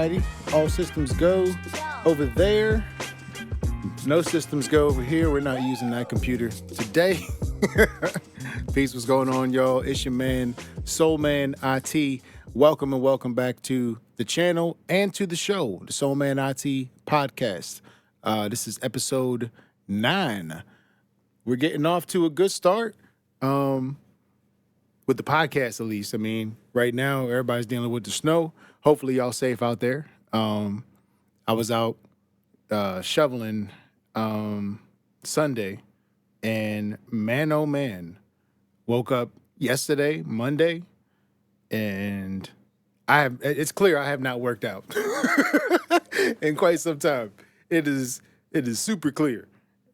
righty. All systems go over there. No systems go over here. We're not using that computer today. Peace, what's going on, y'all? It's your man, SoulMan IT. Welcome and welcome back to the channel and to the show, the SoulMan IT Podcast. This is episode 9. We're getting off to a good start. With the podcast, at least. I mean, right now, everybody's dealing with the snow. Hopefully, y'all safe out there. I was out shoveling Sunday, and man, oh man, woke up yesterday, Monday, and it's clear I have not worked out in quite some time. It is super clear,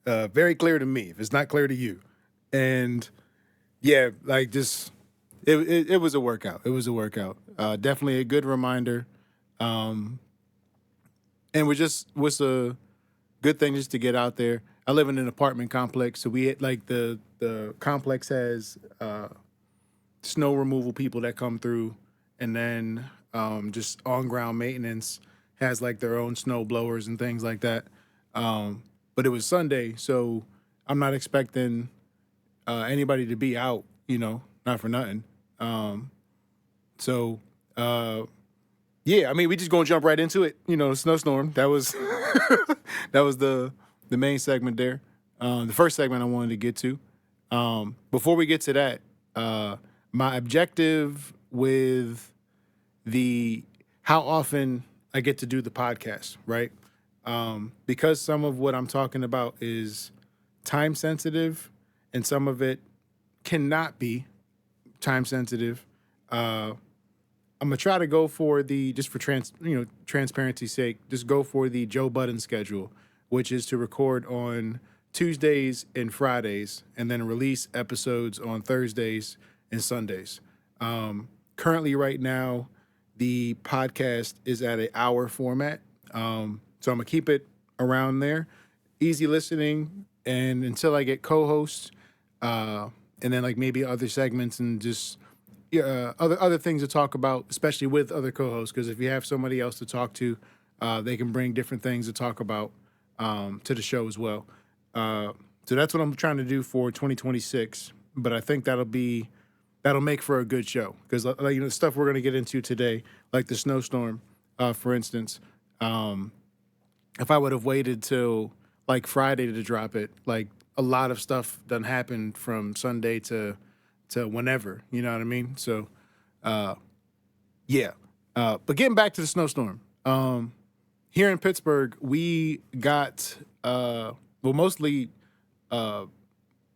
very clear to me, if it's not clear to you. And yeah, like just... It was a workout. It was a workout. Definitely a good reminder. And was a good thing just to get out there. I live in an apartment complex, so we like the complex has snow removal people that come through, and then just on ground maintenance has like their own snow blowers and things like that. But it was Sunday, so I'm not expecting anybody to be out, not for nothing. Yeah, I mean, we just gonna jump right into it. The snowstorm. That was that was the main segment there. The first segment I wanted to get to. Before we get to that, my objective with how often I get to do the podcast, right? Because some of what I'm talking about is time sensitive, and some of it cannot be time sensitive. I'm gonna try to go for just for transparency's sake, just go for the Joe Budden schedule, which is to record on Tuesdays and Fridays, and then release episodes on Thursdays and Sundays. Currently, right now, the podcast is at an hour format, so I'm gonna keep it around there, easy listening, and until I get co-hosts. And then like maybe other segments and just other things to talk about, especially with other co-hosts, because if you have somebody else to talk to, they can bring different things to talk about to the show as well. So that's what I'm trying to do for 2026. But I think that'll make for a good show, because the stuff we're going to get into today, like the snowstorm, for instance. If I would have waited till like Friday to drop it, like, a lot of stuff done happened from Sunday to whenever, you know what I mean? So, yeah. But getting back to the snowstorm, here in Pittsburgh, we got, mostly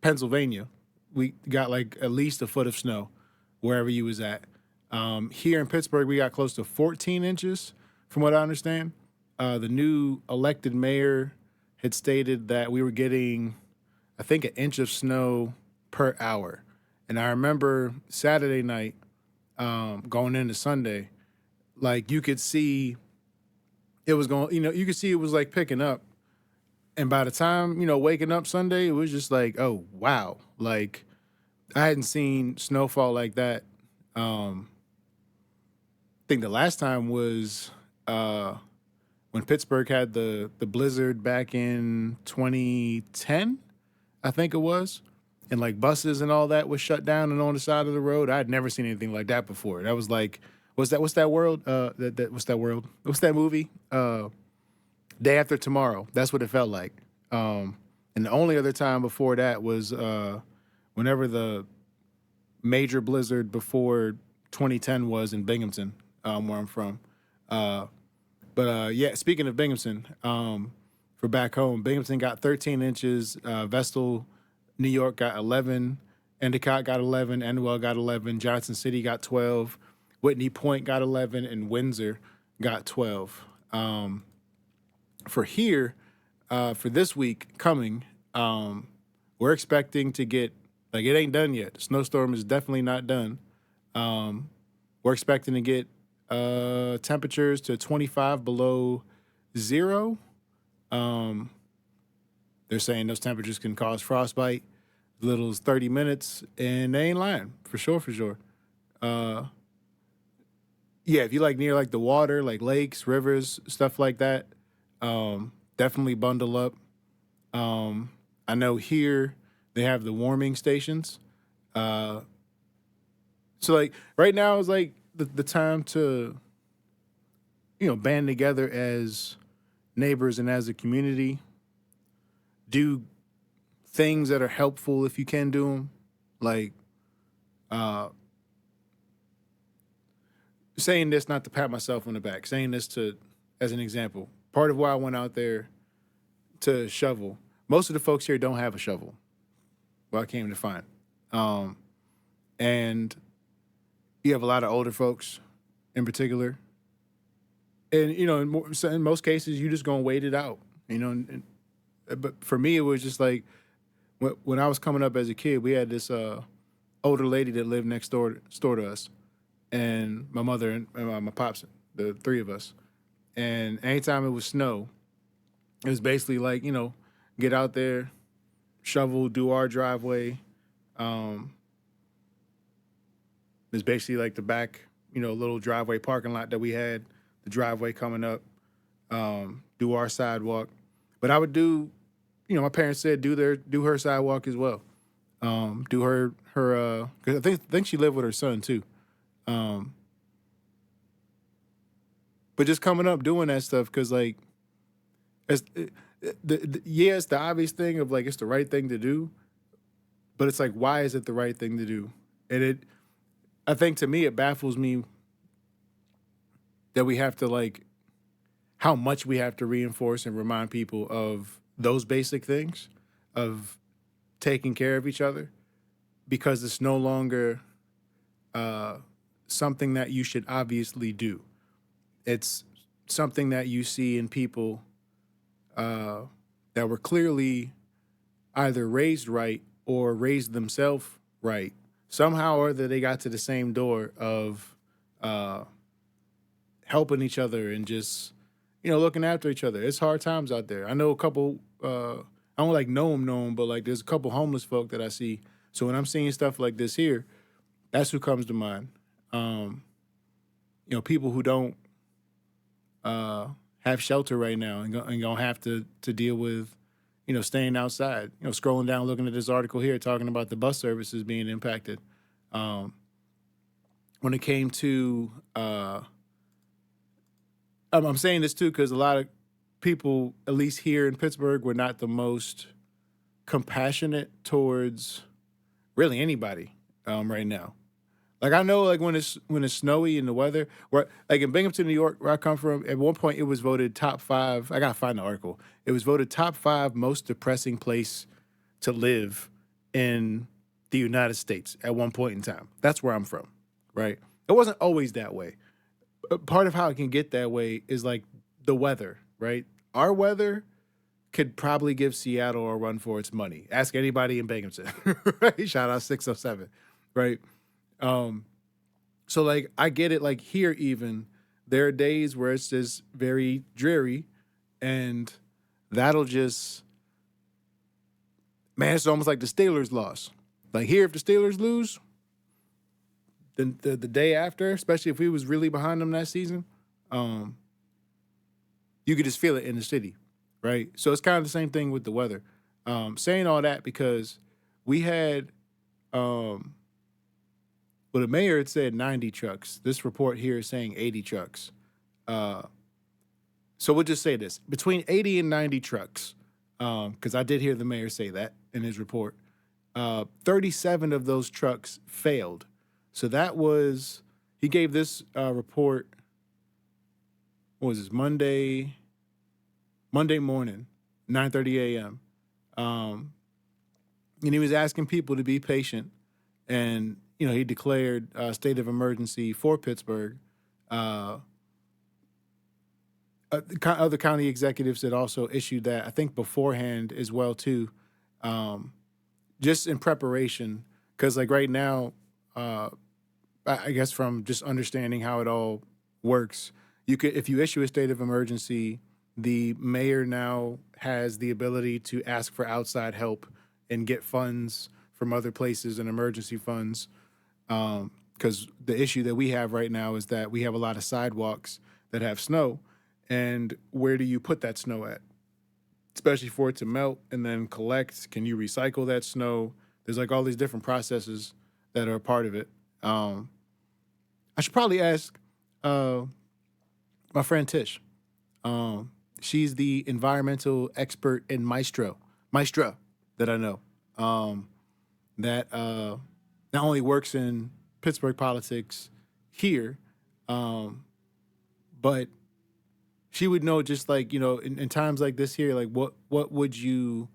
Pennsylvania. We got like at least a foot of snow wherever you was at. Here in Pittsburgh, we got close to 14 inches, from what I understand. The new elected mayor had stated that we were getting, I think, an inch of snow per hour. And I remember Saturday night, going into Sunday, like you could see it was going, you could see it was like picking up. And by the time, waking up Sunday, it was just like, oh, wow. Like I hadn't seen snowfall like that. I think the last time was when Pittsburgh had the blizzard back in 2010. I think it was, and like buses and all that was shut down and on the side of the road. I had never seen anything like that before. That was like, what's that world? What's that world? What's that movie? Day After Tomorrow. That's what it felt like. And the only other time before that was whenever the major blizzard before 2010 was in Binghamton, where I'm from. Yeah, speaking of Binghamton, for back home, Binghamton got 13 inches. Vestal, New York got 11. Endicott got 11. Endwell got 11. Johnson City got 12. Whitney Point got 11. And Windsor got 12. For here, for this week coming, we're expecting to get, like, it ain't done yet. The snowstorm is definitely not done. We're expecting to get temperatures to 25 below zero. They're saying those temperatures can cause frostbite as little as 30 minutes, and they ain't lying, for sure. yeah, if you like near like the water, like lakes, rivers, stuff like that, definitely bundle up. I know here they have the warming stations. Uh, so like right now is like the time to, band together as neighbors and as a community, do things that are helpful if you can do them. Like, saying this not to pat myself on the back, saying this to as an example. Part of why I went out there to shovel. Most of the folks here don't have a shovel. What I came to find, and you have a lot of older folks, in particular. And in most cases, you just gonna wait it out. But for me, it was just like when I was coming up as a kid, we had this older lady that lived next door to us, and my mother and my pops, the three of us. And anytime it was snow, it was basically like, get out there, shovel, do our driveway. It's basically like the back, little driveway parking lot that we had, the driveway coming up, do our sidewalk. But I would do, my parents said do her sidewalk as well. Do her, cause I think she lived with her son too. But just coming up doing that stuff, because like, it's it's the obvious thing of like it's the right thing to do, but it's like, why is it the right thing to do? And I think to me it baffles me that we have to like how much we have to reinforce and remind people of those basic things of taking care of each other, because it's no longer something that you should obviously do. It's something that you see in people that were clearly either raised right or raised themselves right. Somehow or other, they got to the same door of helping each other and just, looking after each other. It's hard times out there. I know a couple, I don't like know them, but like there's a couple homeless folk that I see. So when I'm seeing stuff like this here, that's who comes to mind. People who don't have shelter right now and gonna have to deal with, staying outside. Scrolling down, looking at this article here, talking about the bus services being impacted. When it came to, I'm saying this too because a lot of people, at least here in Pittsburgh, were not the most compassionate towards really anybody right now. Like I know, like when it's snowy and the weather, where like in Binghamton, New York, where I come from, at one point it was voted top 5. I gotta find the article. It was voted top 5 most depressing place to live in the United States at one point in time. That's where I'm from, right? It wasn't always that way. Part of how it can get that way is like the weather, right? Our weather could probably give Seattle a run for its money. Ask anybody in Binghamton, right? Shout out 607, right? So like I get it, like here even there are days where it's just very dreary, and that'll just, man, it's almost like the Steelers loss. Like here, if the Steelers lose, then the day after, especially if we was really behind them that season, you could just feel it in the city, right? So it's kind of the same thing with the weather. Saying all that because we had, well, the mayor had said 90 trucks. This report here is saying 80 trucks. So we'll just say this. Between 80 and 90 trucks, because I did hear the mayor say that in his report, 37 of those trucks failed. So that was, he gave this report, what was this, Monday morning, 9:30 a.m. And he was asking people to be patient. And, he declared a state of emergency for Pittsburgh. Other county executives had also issued that, I think, beforehand as well, too, just in preparation. Because, like, right now, I guess from just understanding how it all works, if you issue a state of emergency, the mayor now has the ability to ask for outside help and get funds from other places and emergency funds. because the issue that we have right now is that we have a lot of sidewalks that have snow, and where do you put that snow at? Especially for it to melt and then collect. Can you recycle that snow? There's like all these different processes that are a part of it. I should probably ask my friend Tish. She's the environmental expert and maestra that I know. That not only works in Pittsburgh politics here, but she would know, just like, in times like this here, like what would you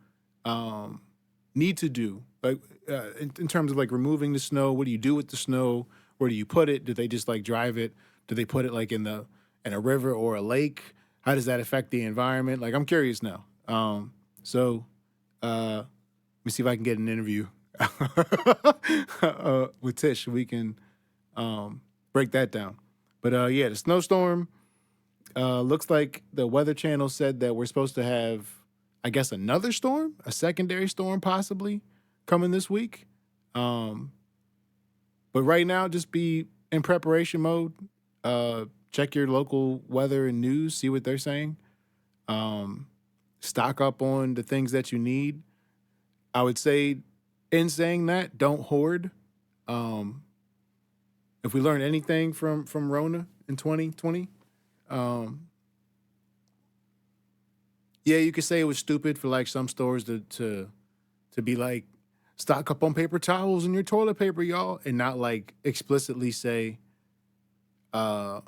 need to do, like in terms of like removing the snow? What do you do with the snow? Where do you put it? Do they just like drive it? Do they put it like in a river or a lake? How does that affect the environment? Like, I'm curious now. So let me see if I can get an interview with Tish. We can break that down. But yeah, the snowstorm. Looks like the Weather Channel said that we're supposed to have, I guess, another storm, a secondary storm possibly coming this week. But right now, just be in preparation mode. Check your local weather and news, see what they're saying. Stock up on the things that you need. I would say, in saying that, don't hoard. If we learned anything from Rona in 2020, yeah, you could say it was stupid for like some stores to be like, stock up on paper towels and your toilet paper, y'all, and not like explicitly say, 2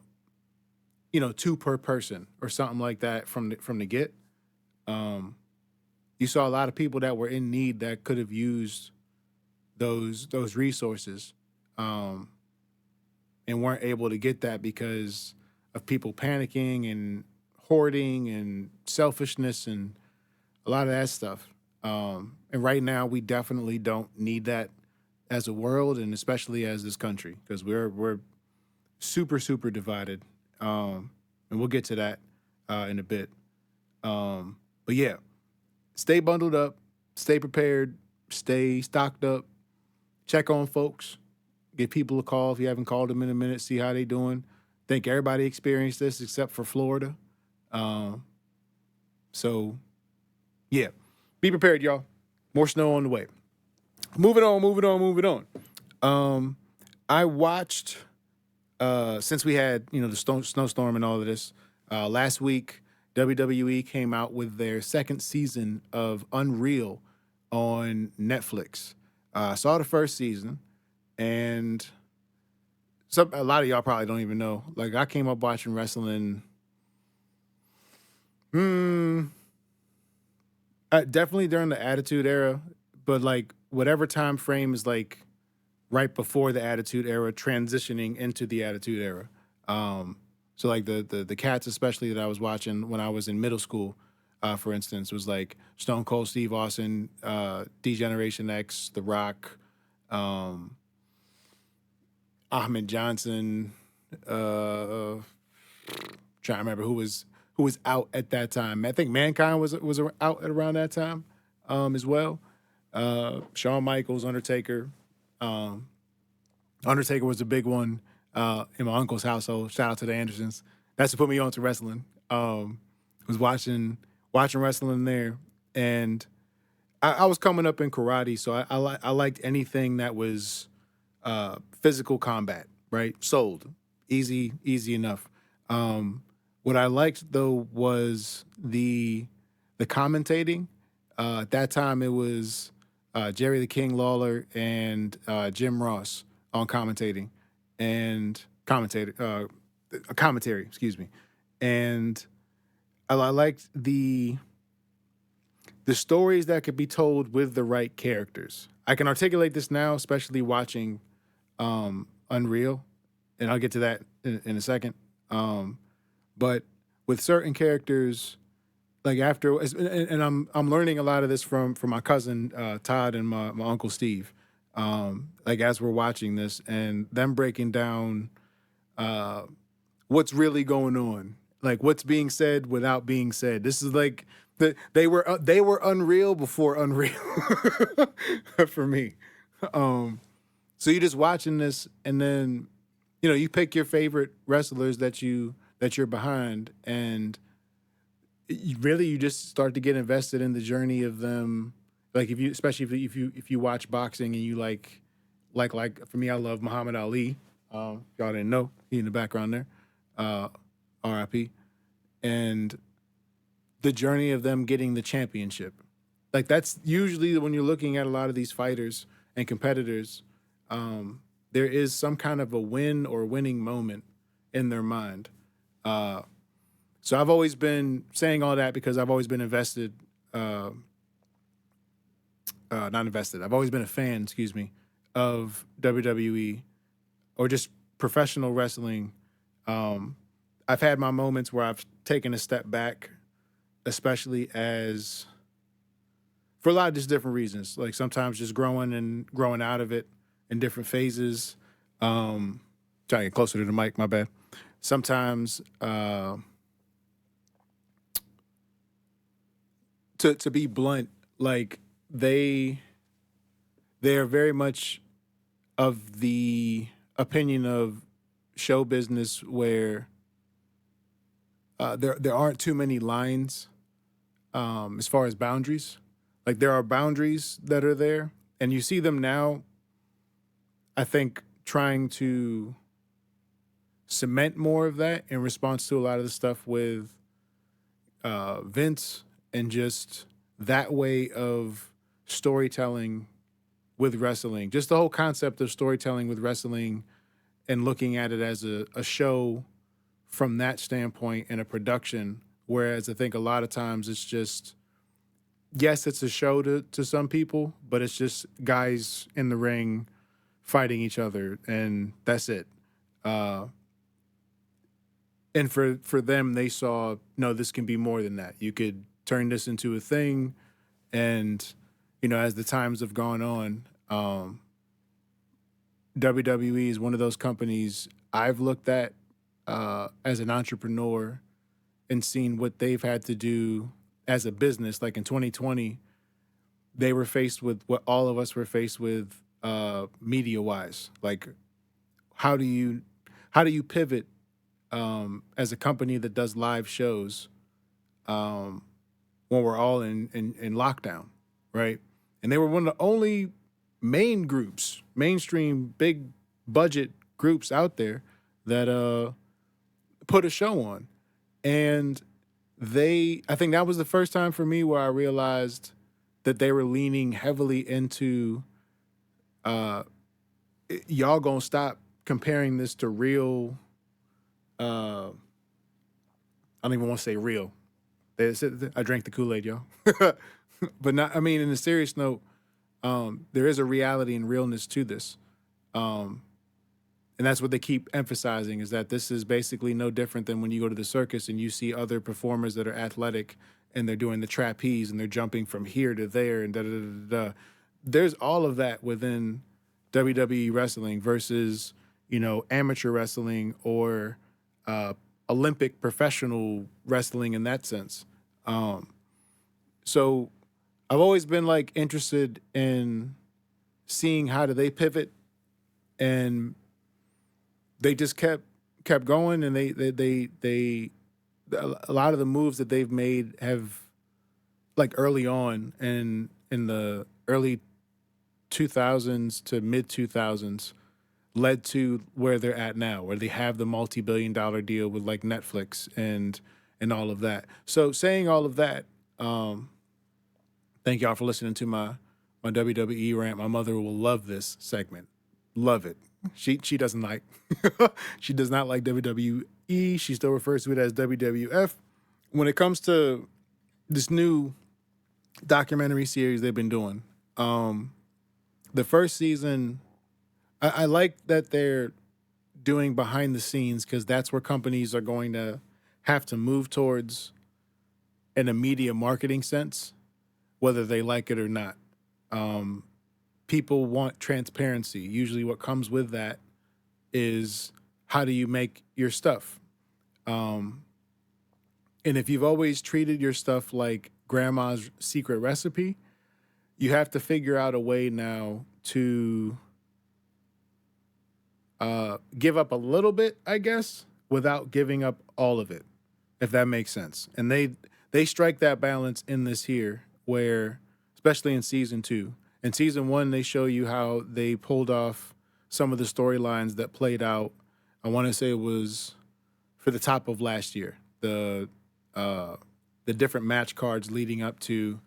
per person or something like that from the get. You saw a lot of people that were in need that could have used those resources, and weren't able to get that because of people panicking and hoarding and selfishness and a lot of that stuff. And right now, we definitely don't need that as a world, and especially as this country, because we're super, super divided. And we'll get to that in a bit. But yeah, stay bundled up, stay prepared, stay stocked up, check on folks, give people a call if you haven't called them in a minute, see how they doing. Think everybody experienced this except for Florida. So, yeah, be prepared, y'all. More snow on the way. Moving on. I watched, since we had, the snowstorm and all of this, last week, WWE came out with their second season of Unreal on Netflix. I saw the first season, and a lot of y'all probably don't even know. Like, I came up watching wrestling. Definitely during the Attitude Era, but like whatever time frame is like right before the Attitude Era, transitioning into the Attitude Era. So like the cats, especially that I was watching when I was in middle school, for instance, was like Stone Cold Steve Austin, D-Generation X, The Rock, Ahmed Johnson, trying to remember who was out at that time. I think Mankind was out at around that time, as well. Shawn Michaels, Undertaker. Undertaker was a big one in my uncle's household. Shout out to the Andersons. That's what put me on to wrestling. Was watching wrestling there, and I was coming up in karate, so I liked anything that was physical combat, right? Sold. Easy enough. What I liked, though, was the commentating. At that time, it was Jerry the King Lawler and Jim Ross on commentary, excuse me. And I liked the stories that could be told with the right characters. I can articulate this now, especially watching Unreal, and I'll get to that in a second. But with certain characters, like after, and I'm learning a lot of this from my cousin Todd and my uncle Steve. Like as we're watching this and them breaking down what's really going on, like what's being said without being said. This is like they were unreal before Unreal for me. So you're just watching this, and then, you pick your favorite wrestlers that you're behind, and you just start to get invested in the journey of them. Like especially if you watch boxing and you like for me, I love Muhammad Ali. Y'all didn't know, he in the background there, R.I.P. And the journey of them getting the championship. Like that's usually when you're looking at a lot of these fighters and competitors, there is some kind of a win or winning moment in their mind. So I've always been saying all that because I've always been invested, not invested. I've always been a fan, of WWE or just professional wrestling. I've had my moments where I've taken a step back, especially for a lot of just different reasons. Like sometimes just growing out of it in different phases. Trying to get closer to the mic, my bad. Sometimes to be blunt, like they are very much of the opinion of show business where there aren't too many lines as far as boundaries. Like there are boundaries that are there, and you see them now, I think, trying to cement more of that in response to a lot of the stuff with Vince and just that way of storytelling with wrestling. Just the whole concept of storytelling with wrestling and looking at it as a show from that standpoint and a production. Whereas I think a lot of times it's just, yes, it's a show to some people, but it's just guys in the ring fighting each other, and that's it. And for them, they saw, no, this can be more than that. You could turn this into a thing, and as the times have gone on, WWE is one of those companies I've looked at as an entrepreneur and seen what they've had to do as a business. Like in 2020, they were faced with what all of us were faced with media-wise. Like, how do you pivot as a company that does live shows when we're all in lockdown, right? And they were one of the only mainstream, big budget groups out there that put a show on. And I think that was the first time for me where I realized that they were leaning heavily into, y'all gonna stop comparing this to real, I don't even want to say real. I drank the Kool-Aid, y'all. But not, I mean, in a serious note, there is a reality and realness to this. And that's what they keep emphasizing, is that this is basically no different than when you go to the circus and you see other performers that are athletic and they're doing the trapeze and they're jumping from here to there and da-da-da-da-da. There's all of that within WWE wrestling versus, amateur wrestling or Olympic professional wrestling in that sense. So I've always been interested in seeing how do they pivot, and they just kept going, and they a lot of the moves that they've made have, early on and in the early 2000s to mid 2000s, led to where they're at now, where they have the multi-billion-dollar deal with Netflix and all of that. So saying all of that, thank y'all for listening to my WWE rant. My mother will love this segment. Love it. She doesn't like, she does not like WWE. She still refers to it as WWF. When it comes to this new documentary series they've been doing, the first season, I like that they're doing behind the scenes, because that's where companies are going to have to move towards in a media marketing sense, whether they like it or not. People want transparency. Usually what comes with that is, how do you make your stuff? And if you've always treated your stuff like grandma's secret recipe, you have to figure out a way now to give up a little bit, I guess, without giving up all of it, if that makes sense. And they strike that balance in this here, where, especially in season 2. In season 1, they show you how they pulled off some of the storylines that played out. I want to say it was for the top of last year, the different match cards leading up to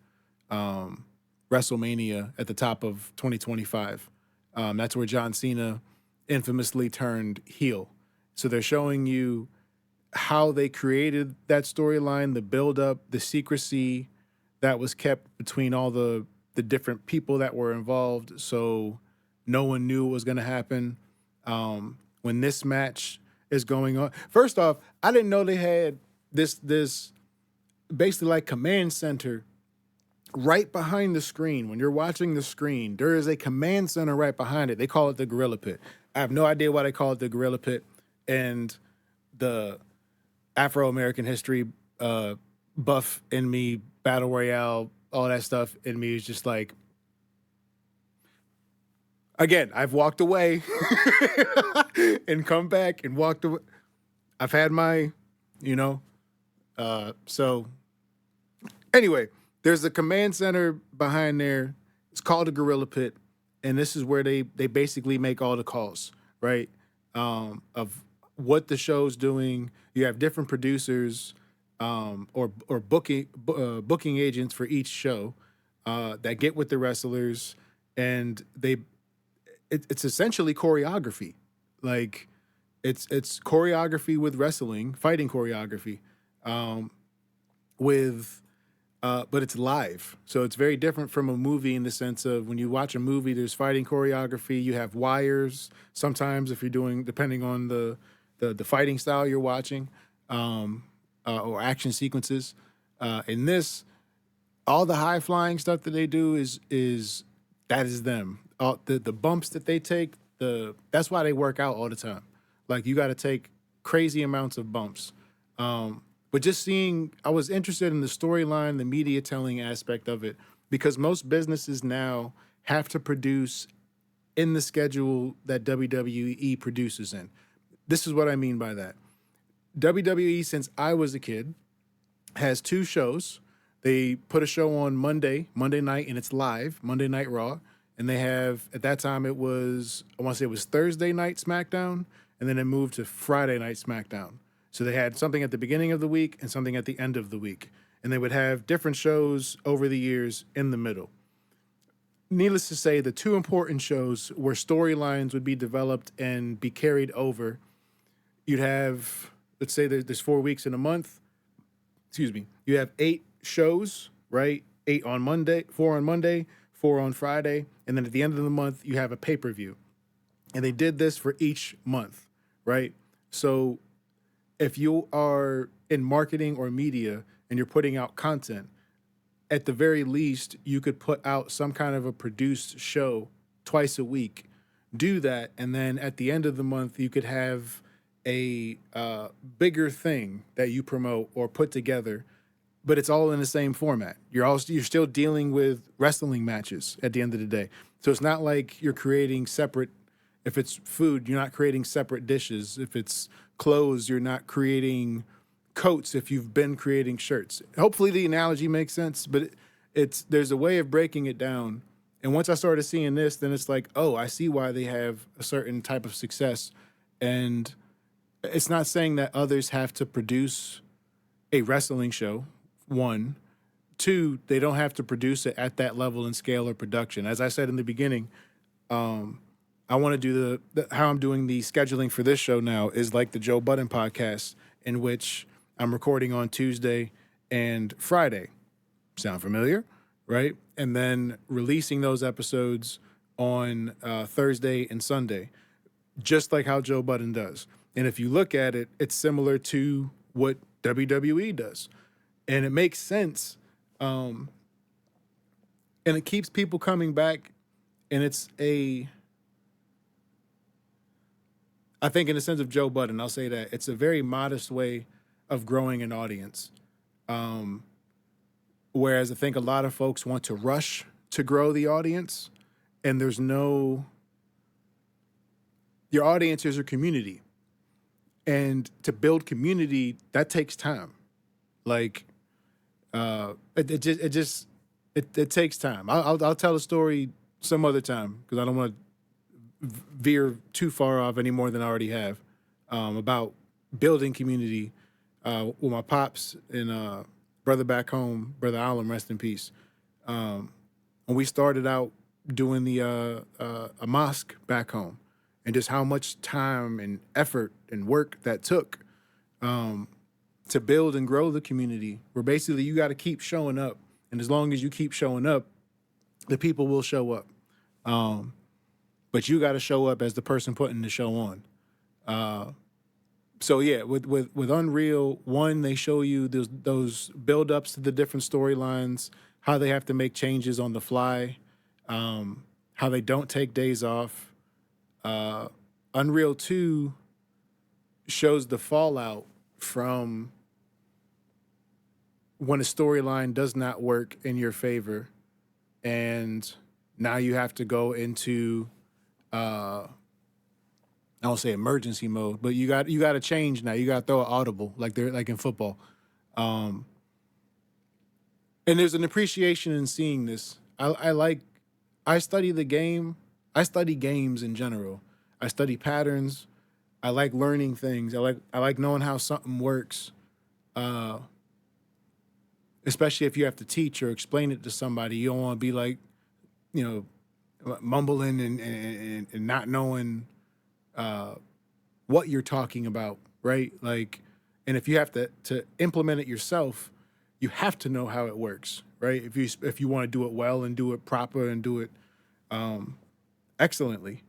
WrestleMania at the top of 2025. That's where John Cena infamously turned heel. So they're showing you how they created that storyline, the build-up, the secrecy that was kept between all the different people that were involved, so no one knew what was going to happen. When this match is going on, first off, I didn't know they had this basically like command center right behind the screen. When you're watching the screen, there is a command center right behind it. They call it the Gorilla Pit. I have no idea why they call it the Gorilla Pit. And the Afro-American history buff in me, Battle Royale, all that stuff in me is just like, again, I've walked away and come back and walked away. I've had my, so anyway, there's a command center behind there. It's called a Gorilla Pit, and this is where they basically make all the calls, right? Of what the show's doing. You have different producers or booking agents for each show that get with the wrestlers, and it's essentially choreography. Like it's choreography with wrestling, fighting choreography, but it's live. So it's very different from a movie in the sense of when you watch a movie, there's fighting choreography. You have wires sometimes if you're doing, depending on the fighting style you're watching, or action sequences. In this, all the high flying stuff that they do is them. The bumps that they take, that's why they work out all the time. Like you got to take crazy amounts of bumps. But just I was interested in the storyline, the media telling aspect of it, because most businesses now have to produce in the schedule that WWE produces in. This is what I mean by that. WWE, since I was a kid, has 2 shows. They put a show on Monday night, and it's live, Monday Night Raw. And they have, at that time, I want to say it was Thursday Night SmackDown, and then it moved to Friday Night SmackDown. So they had something at the beginning of the week and something at the end of the week. And they would have different shows over the years in the middle. Needless to say, the 2 important shows where storylines would be developed and be carried over, you'd have, let's say there's 4 weeks in a month. Excuse me. You have 8 shows, right? 8 on Monday, 4 on Monday, 4 on Friday. And then at the end of the month, you have a pay-per-view. And they did this for each month, right? So if you are in marketing or media and you're putting out content, at the very least, you could put out some kind of a produced show twice a week. Do that, and then at the end of the month, you could have a bigger thing that you promote or put together, but it's all in the same format. You're still dealing with wrestling matches at the end of the day. So it's not like you're creating separate. If it's food, you're not creating separate dishes. If it's clothes, you're not creating coats if you've been creating shirts. Hopefully the analogy makes sense, but there's a way of breaking it down. And once I started seeing this, then it's like, oh, I see why they have a certain type of success. And it's not saying that others have to produce a wrestling show, 1. 2, they don't have to produce it at that level and scale or production. As I said in the beginning, I want to do how I'm doing the scheduling for this show now is like the Joe Budden Podcast, in which I'm recording on Tuesday and Friday. Sound familiar, right? And then releasing those episodes on Thursday and Sunday, just like how Joe Budden does. And if you look at it, it's similar to what WWE does. And it makes sense. And it keeps people coming back. And I think in the sense of Joe Budden, I'll say that it's a very modest way of growing an audience. Whereas I think a lot of folks want to rush to grow the audience, and there's no your audience is your community. And to build community, that takes time. Like, it takes time. I'll tell a story some other time because I don't want to veer too far off any more than I already have, about building community with my pops and brother back home, brother Alam, rest in peace. When we started out doing a mosque back home, and just how much time and effort and work that took to build and grow the community, where basically you got to keep showing up. And as long as you keep showing up, the people will show up. But you got to show up as the person putting the show on. So yeah, with Unreal, one, they show you those build-ups to the different storylines, how they have to make changes on the fly, how they don't take days off. Unreal 2 shows the fallout from when a storyline does not work in your favor, and now you have to go into I don't say emergency mode, but you got to change now. You got to throw an audible like in football. And there's an appreciation in seeing this. I study the game. I study games in general. I study patterns. I like learning things. I like knowing how something works. Especially if you have to teach or explain it to somebody. You don't want to be like, mumbling and not knowing what you're talking about, right? Like, and if you have to implement it yourself, you have to know how it works, right? If you want to do it well and do it proper and do it excellently.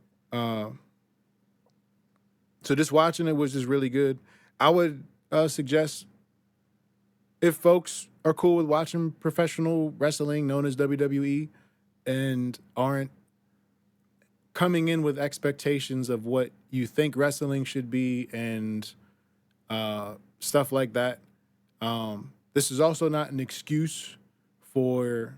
So just watching it was just really good. I would suggest, if folks are cool with watching professional wrestling known as WWE and aren't coming in with expectations of what you think wrestling should be and stuff like that, this is also not an excuse for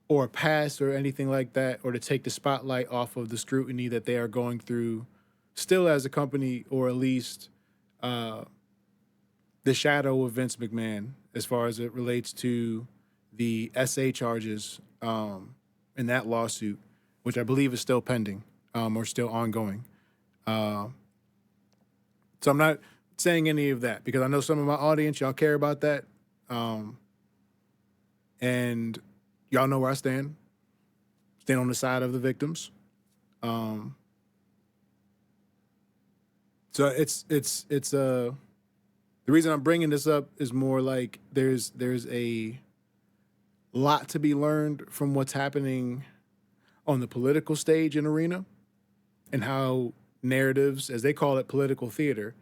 or a pass or anything like that, or to take the spotlight off of the scrutiny that they are going through still as a company, or at least the shadow of Vince McMahon as far as it relates to the SA charges in that lawsuit, which I believe is still pending or still ongoing. So I'm not saying any of that because I know some of my audience, y'all care about that. And y'all know where I stand. Stand on the side of the victims. So it's the reason I'm bringing this up is more like there's a lot to be learned from what's happening on the political stage and arena, and how narratives, as they call it, political theater,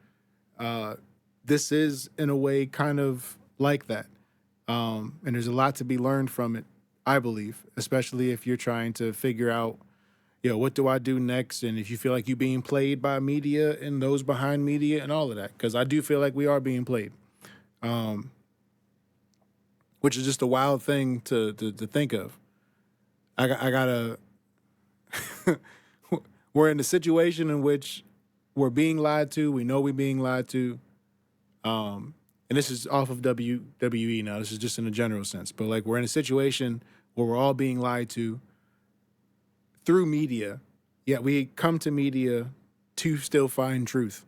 this is in a way kind of like that. And there's a lot to be learned from it, I believe, especially if you're trying to figure out, what do I do next? And if you feel like you're being played by media and those behind media and all of that, because I do feel like we are being played, which is just a wild thing to think of. I gotta, we're in a situation in which we're being lied to. We know we're being lied to. And this is off of WWE now. This is just in a general sense. But like, we're in a situation where we're all being lied to through media. Yet we come to media to still find truth.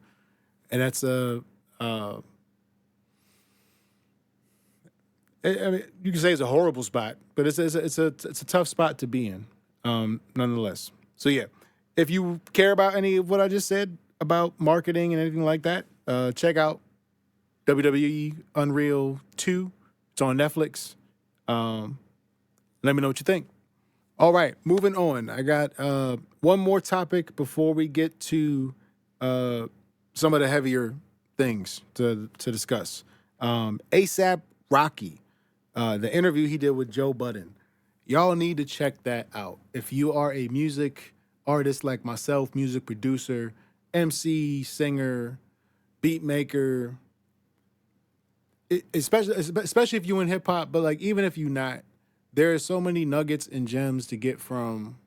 And that's I mean, you can say it's a horrible spot, but it's a tough spot to be in, nonetheless. So yeah, if you care about any of what I just said about marketing and anything like that, check out WWE UNreal 2. It's on Netflix. Let me know what you think. All right, moving on. I got one more topic before we get to some of the heavier things to discuss. ASAP Rocky, the interview he did with Joe Budden. Y'all need to check that out. If you are a music artist like myself, music producer, MC, singer, beat maker, especially if you in hip hop, but like even if you not, there are so many nuggets and gems to get from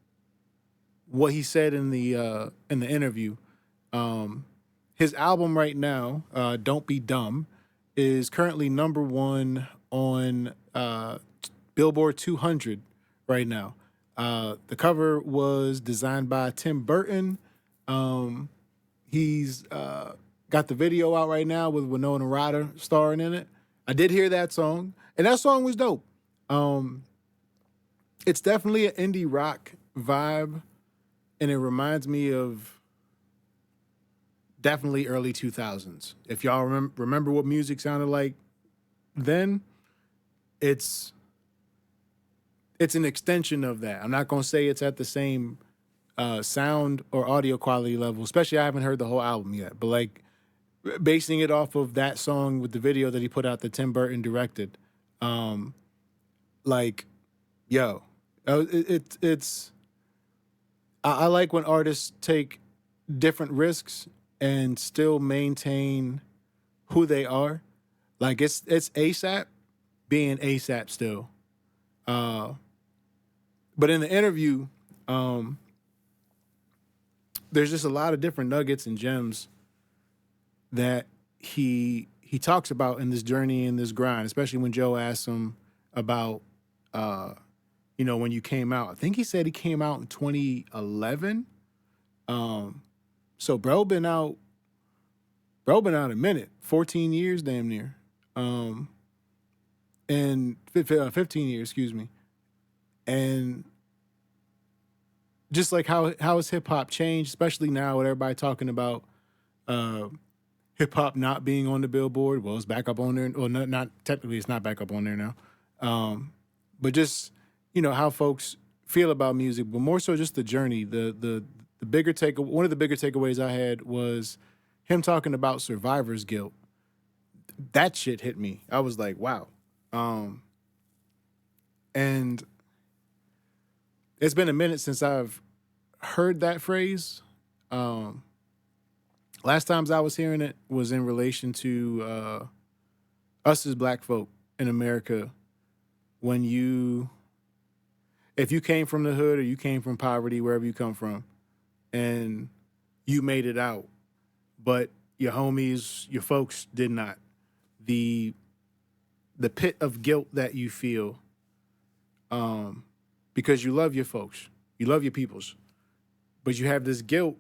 what he said in the interview. His album right now, "Don't Be Dumb," is currently number one on Billboard 200 right now. The cover was designed by Tim Burton. He's got the video out right now with Winona Ryder starring in it. I did hear that song, and that song was dope. It's definitely an indie rock vibe, and it reminds me of definitely early 2000s. If y'all remember what music sounded like then, it's an extension of that. I'm not going to say it's at the same sound or audio quality level, especially I haven't heard the whole album yet, but like basing it off of that song with the video that he put out that Tim Burton directed, like, yo, it's I like when artists take different risks and still maintain who they are. Like it's ASAP being ASAP still. But in the interview, there's just a lot of different nuggets and gems that he talks about in this journey and this grind, especially when Joe asks him about when you came out. I think he said he came out in 2011. So bro been out a minute, 14 years damn near. And 15 years, excuse me. And just like how has hip hop changed, especially now with everybody talking about hip hop not being on the Billboard. Well, it's back up on there. Well, not technically, it's not back up on there now. But just how folks feel about music, but more so just the journey. The bigger one of the bigger takeaways I had was him talking about survivor's guilt. That shit hit me. I was like, wow. And it's been a minute since I've heard that phrase. Last times I was hearing it was in relation to us as black folk in America. If you came from the hood or you came from poverty, wherever you come from, and you made it out, but your homies, your folks did not. The pit of guilt that you feel, because you love your folks, you love your peoples, but you have this guilt,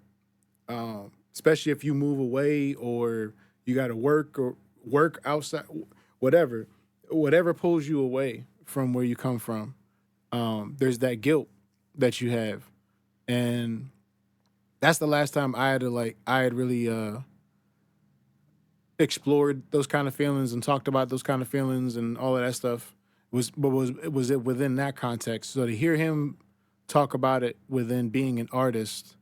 especially if you move away or you got to work outside, whatever pulls you away from where you come from. There's that guilt that you have, and that's the last time I had really explored those kind of feelings and talked about those kind of feelings and all of that stuff. Was it within that context? So to hear him talk about it within being an artist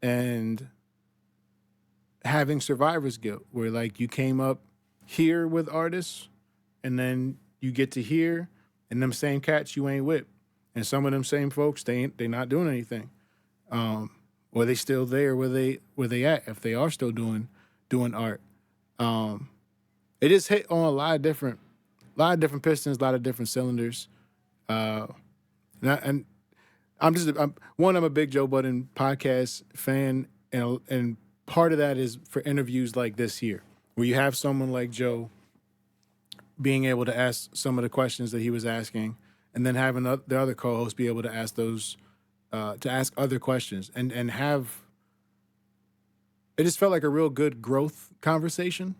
and having survivor's guilt, where like you came up here with artists, and then you get to here, and them same cats you ain't with, and some of them same folks they not doing anything, or they still there where they at if they are still doing art. It just hit on a lot of different pistons, a lot of different cylinders, and I'm a big Joe Budden podcast fan, and part of that is for interviews like this here, where you have someone like Joe being able to ask some of the questions that he was asking, and then having the other co-hosts be able to ask those, to ask other questions, and have. It just felt like a real good growth conversation.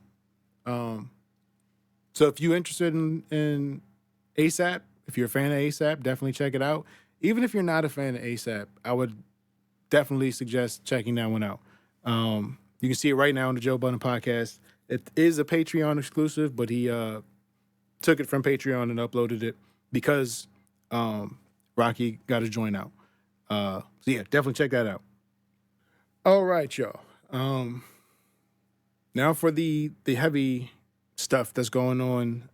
So if you're interested in ASAP, if you're a fan of ASAP, definitely check it out. Even if you're not a fan of ASAP, I would definitely suggest checking that one out. You can see it right now on the Joe Budden Podcast. It is a Patreon exclusive, but he took it from Patreon and uploaded it because Rocky got to join out. So yeah, definitely check that out. All right, y'all. Now for the heavy stuff that's going on.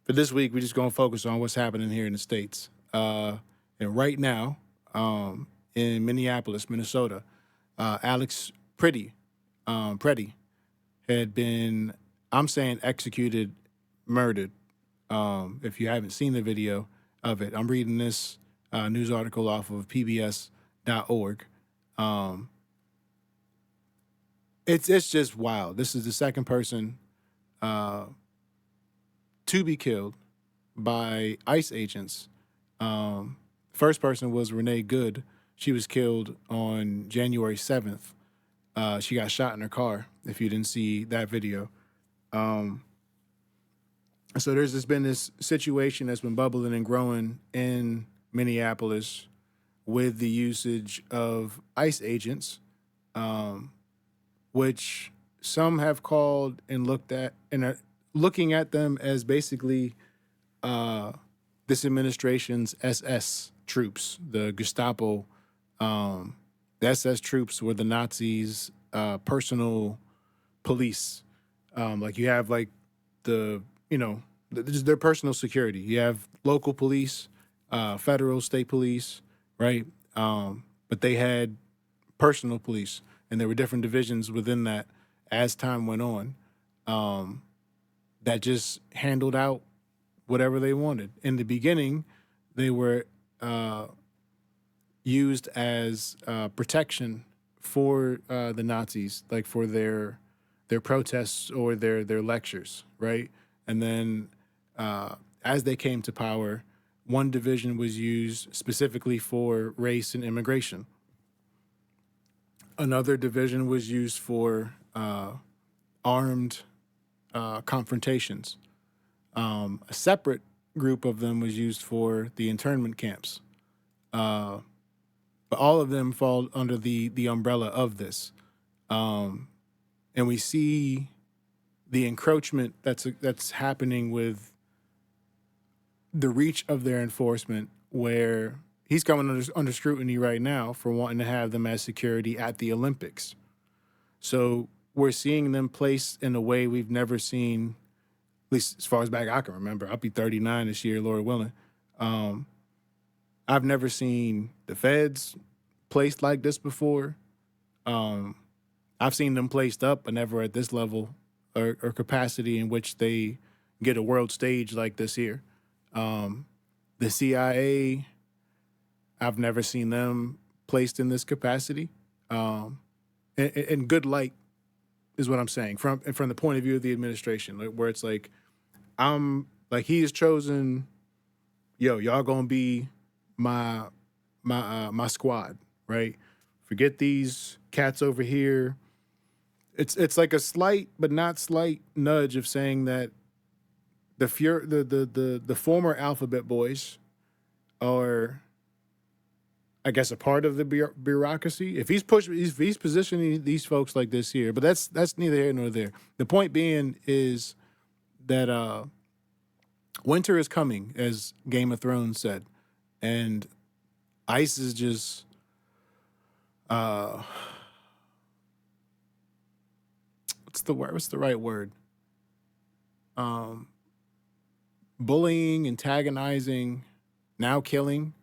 For this week, we're just going to focus on what's happening here in the States. And right now, in Minneapolis, Minnesota, Alex Pretti had been, I'm saying, murdered. If you haven't seen the video of it, I'm reading this news article off of pbs.org. It's just wild. This is the second person to be killed by ICE agents. First person was Renee Good. She was killed on January 7th. She got shot in her car, if you didn't see that video. So there's just been this situation that's been bubbling and growing in Minneapolis with the usage of ICE agents, which some have called and looked at and are looking at them as basically this administration's SS troops, the Gestapo. The SS troops were the Nazis' personal police. Like you have like just their personal security. You have local police, federal, state police, right? But they had personal police, and there were different divisions within that as time went on that just handled out whatever they wanted. In the beginning, they were used as protection for the Nazis, like for their protests or their lectures, right? And then as they came to power, one division was used specifically for race and immigration. Another division was used for armed confrontations. A separate group of them was used for the internment camps. But all of them fall under the umbrella of this. And we see the encroachment that's happening with the reach of their enforcement, where he's coming under scrutiny right now for wanting to have them as security at the Olympics. So we're seeing them placed in a way we've never seen, at least as far as back I can remember. I'll be 39 this year, Lord willing. I've never seen the feds placed like this before. I've seen them placed up, but never at this level or capacity in which they get a world stage like this here. The CIA, I've never seen them placed in this capacity. In good light is what I'm saying from the point of view of the administration, where it's like, he has chosen, y'all gonna be my squad, right? Forget these cats over here. It's like a slight but not slight nudge of saying that the former Alphabet Boys are, I guess, a part of the bureaucracy. If he's positioning these folks like this here, but that's neither here nor there. The point being is that winter is coming, as Game of Thrones said, and ICE is just what's the right word? Bullying, antagonizing, now killing.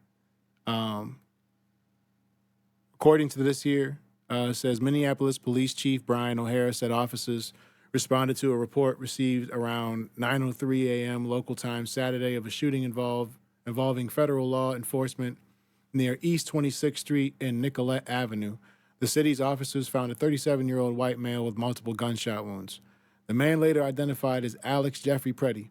According to this here, it says Minneapolis Police Chief Brian O'Hara said officers responded to a report received around 9:03 a.m. local time Saturday of a shooting involving federal law enforcement near East 26th Street and Nicollet Avenue. The city's officers found a 37-year-old white male with multiple gunshot wounds. The man, later identified as Alex Pretti,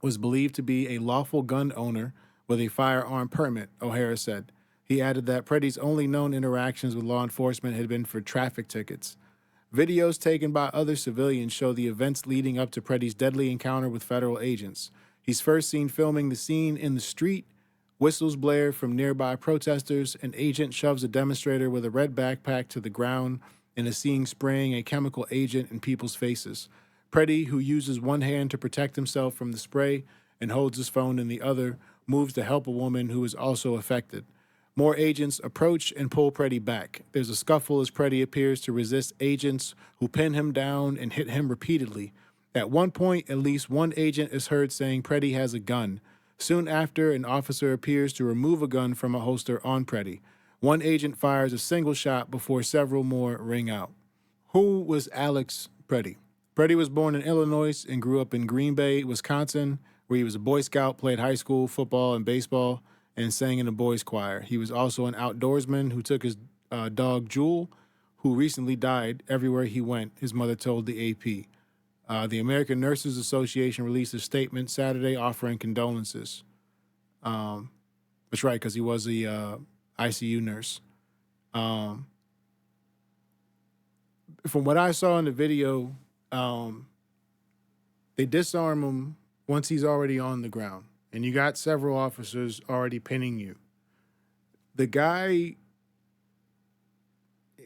was believed to be a lawful gun owner with a firearm permit, O'Hara said. He added that Pretti's only known interactions with law enforcement had been for traffic tickets. Videos taken by other civilians show the events leading up to Pretti's deadly encounter with federal agents. He's first seen filming the scene in the street. Whistles blare from nearby protesters. An agent shoves a demonstrator with a red backpack to the ground and is seen spraying a chemical agent in people's faces. Pretti, who uses one hand to protect himself from the spray and holds his phone in the other, moves to help a woman who is also affected. More agents approach and pull Pretti back. There's a scuffle as Pretti appears to resist agents who pin him down and hit him repeatedly. At one point, at least one agent is heard saying Pretti has a gun. Soon after, an officer appears to remove a gun from a holster on Pretti. One agent fires a single shot before several more ring out. Who was Alex Pretti? Pretti was born in Illinois and grew up in Green Bay, Wisconsin, where he was a Boy Scout, played high school football and baseball, and sang in a boys' choir. He was also an outdoorsman who took his dog Jewel, who recently died, everywhere he went, his mother told the AP. The American Nurses Association released a statement Saturday offering condolences. That's right, because he was a ICU nurse. From what I saw in the video, they disarm him once he's already on the ground, and you got several officers already pinning you. The guy,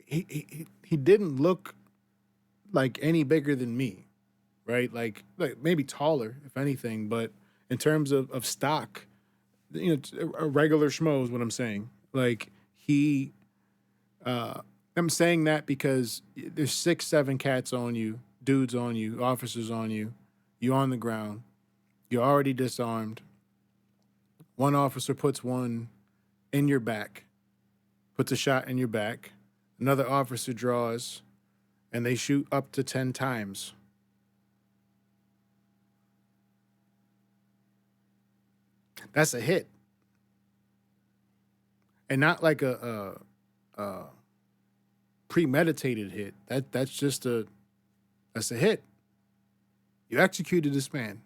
he didn't look like any bigger than me, right? Like maybe taller, if anything, but in terms of stock, a regular schmo is what I'm saying. Like I'm saying that because there's 6, 7 cats on you, dudes on you, officers on you. You're on the ground. You're already disarmed. One officer puts one in your back, puts a shot in your back. Another officer draws, and they shoot up to 10 times. That's a hit. And not like a premeditated hit. That's a hit. You executed this man.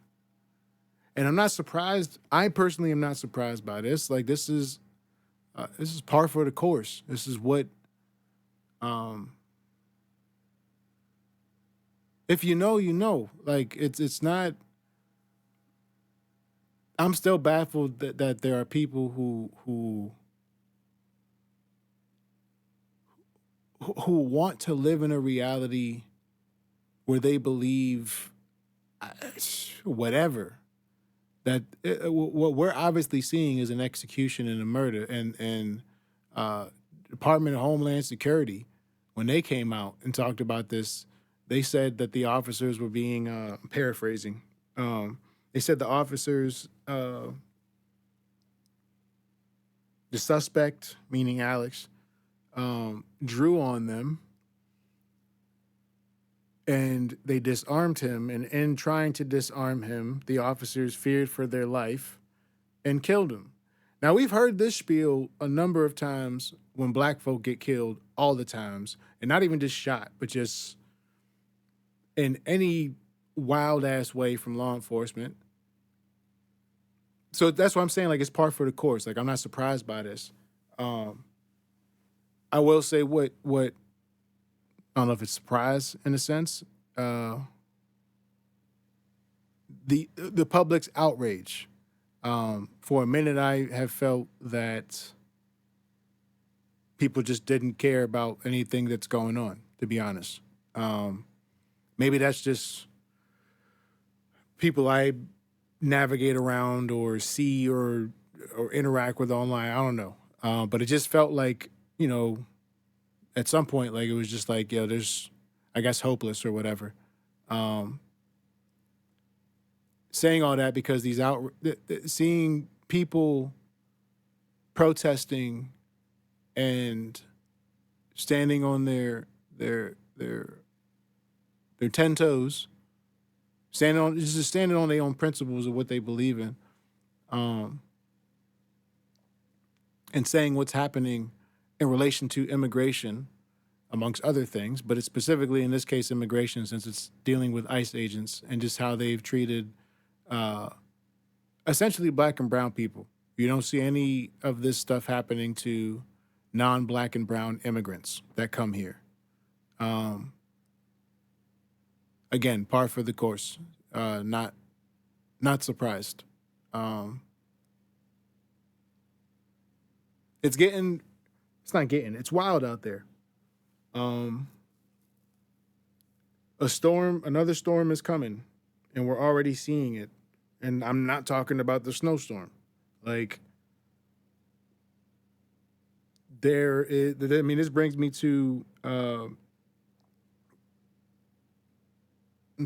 And I'm not surprised. I personally am not surprised by this. Like, this is par for the course. This is what, if you know, you know. Like, it's not. I'm still baffled that there are people who want to live in a reality where they believe whatever. That what we're obviously seeing is an execution and a murder. And Department of Homeland Security, when they came out and talked about this, they said that the officers were being, paraphrasing, they said the officers, the suspect, meaning Alex, drew on them, and they disarmed him. And in trying to disarm him, the officers feared for their life and killed him. Now, we've heard this spiel a number of times when black folk get killed, all the times, and not even just shot, but just in any wild-ass way from law enforcement. So that's what I'm saying. Like, it's par for the course. Like, I'm not surprised by this. I will say what I don't know if it's surprise in a sense. The public's outrage. For a minute, I have felt that people just didn't care about anything that's going on, to be honest. Maybe that's just people I navigate around or see or interact with online. I don't know. But it just felt like, at some point, like, it was just like, there's, I guess, hopeless or whatever. Saying all that because seeing people protesting and standing on their 10 toes, standing on their own principles of what they believe in, and saying what's happening in relation to immigration, amongst other things, but it's specifically in this case immigration, since it's dealing with ICE agents and just how they've treated essentially black and brown people. You don't see any of this stuff happening to non-black and brown immigrants that come here. Again, par for the course. Not surprised. It's wild out there. Another storm is coming, and we're already seeing it. And I'm not talking about the snowstorm. Like, this brings me to, I'm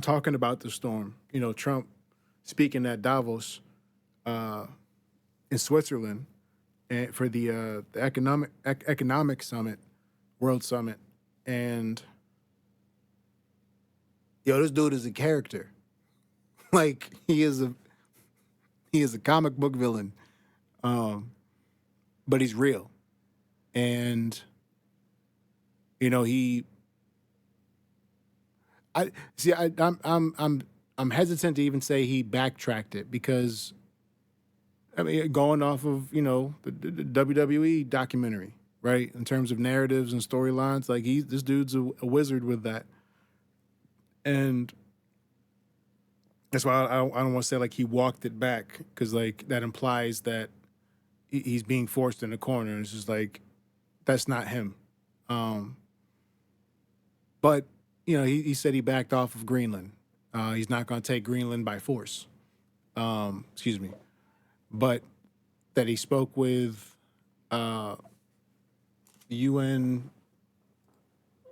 talking about the storm. Trump speaking at Davos in Switzerland and for the economic summit, World Summit. And, this dude is a character. Like, he is a comic book villain. but he's real. And, you know, I'm hesitant to even say he backtracked it because, I mean, going off of, you know, the WWE documentary, right? In terms of narratives and storylines, like this dude's a wizard with that. And that's why I don't want to say like he walked it back, because like that implies that he's being forced in a corner. And it's just like, that's not him. But, you know, he said he backed off of Greenland. He's not going to take Greenland by force. Excuse me. But that he spoke with UN,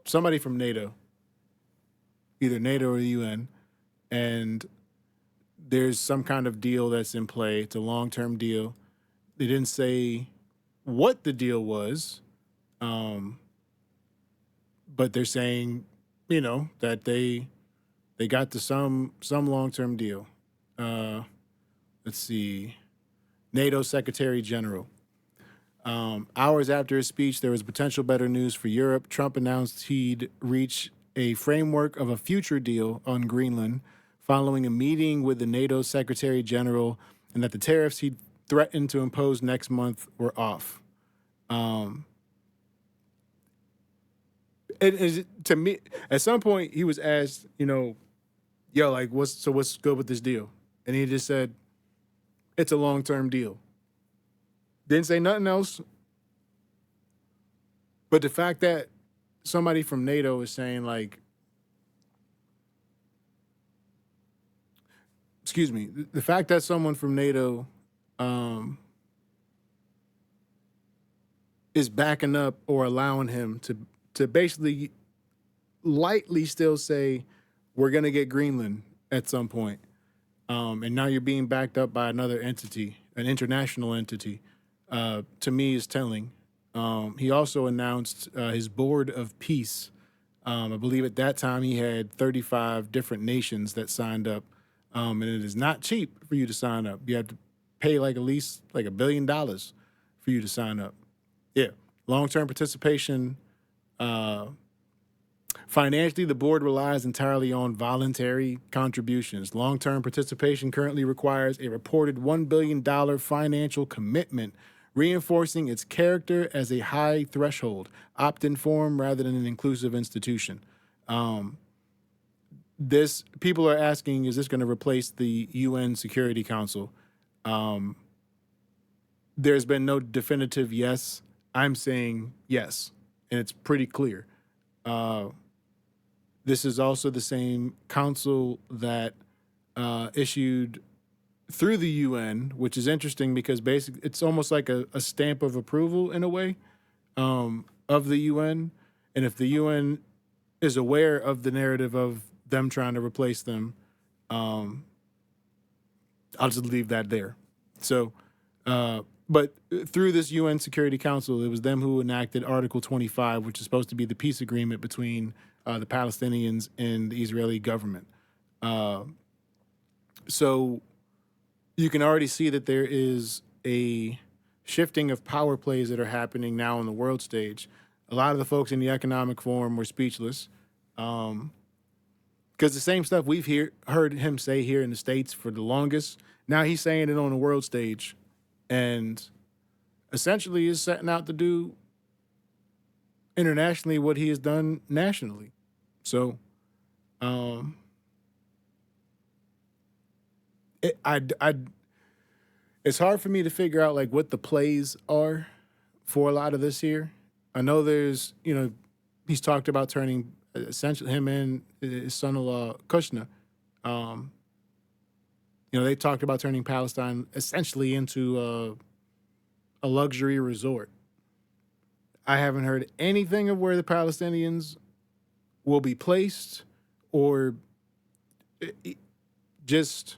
somebody from NATO, either NATO or the UN, and there's some kind of deal that's in play. It's a long-term deal. They didn't say what the deal was, but they're saying, you know, that they got to some long-term deal. Let's see. NATO Secretary General. Hours after his speech, there was potential better news for Europe. Trump announced he'd reach a framework of a future deal on Greenland following a meeting with the NATO Secretary General, and that the tariffs he'd threatened to impose next month were off. To me, at some point, he was asked, you know, yo, like, what's good with this deal? And he just said, it's a long-term deal. Didn't say nothing else. But the fact that somebody from NATO is saying, like, excuse me, the fact that someone from NATO is backing up or allowing him to basically lightly still say, we're going to get Greenland at some point. And now you're being backed up by another entity, an international entity, to me is telling. He also announced his board of peace. I believe at that time he had 35 different nations that signed up. And it is not cheap for you to sign up. You have to pay like at least like $1 billion for you to sign up. Yeah. Long-term participation. Financially, the board relies entirely on voluntary contributions. Long-term participation currently requires a reported $1 billion financial commitment, reinforcing its character as a high threshold, opt-in form rather than an inclusive institution. People are asking, is this going to replace the UN Security Council? There's been no definitive yes. I'm saying yes, and it's pretty clear. This is also the same council that issued through the UN, which is interesting because basically it's almost like a stamp of approval in a way of the UN. And if the UN is aware of the narrative of them trying to replace them, I'll just leave that there. So, but through this UN Security Council, it was them who enacted Article 25, which is supposed to be the peace agreement between the Palestinians and the Israeli government. So you can already see that there is a shifting of power plays that are happening now on the world stage. A lot of the folks in the Economic Forum were speechless because the same stuff we've heard him say here in the States for the longest, now he's saying it on the world stage, and essentially is setting out to do internationally what he has done nationally. So, it's hard for me to figure out like what the plays are for a lot of this here. I know there's, you know, he's talked about turning essentially him and his son-in-law Kushner. You know, they talked about turning Palestine essentially into a luxury resort. I haven't heard anything of where the Palestinians will be placed or just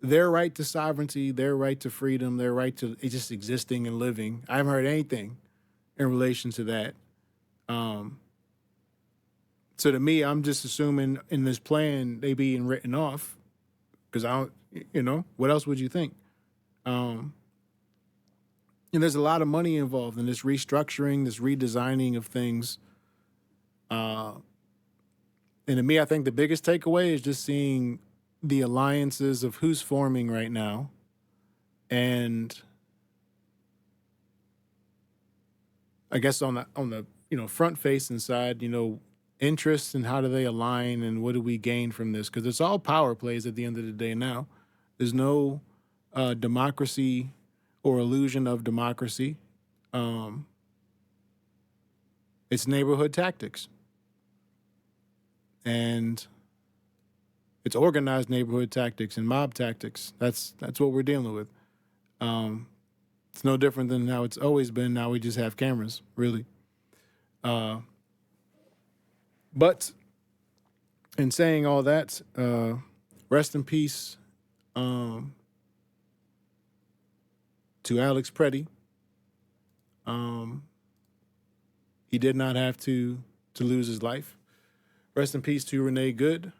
their right to sovereignty, their right to freedom, their right to just existing and living. I haven't heard anything in relation to that. So to me, I'm just assuming in this plan they being written off because I don't, you know, what else would you think? And there's a lot of money involved in this restructuring, this redesigning of things. And to me, I think the biggest takeaway is just seeing the alliances of who's forming right now. And I guess on the front facing side, interests and how do they align and what do we gain from this? Because it's all power plays at the end of the day now. There's no democracy or illusion of democracy. It's neighborhood tactics. And it's organized neighborhood tactics and mob tactics. That's what we're dealing with. It's no different than how it's always been. Now we just have cameras, really. But in saying all that, rest in peace to Alex Pretti. He did not have to lose his life. Rest in peace to Renee Good.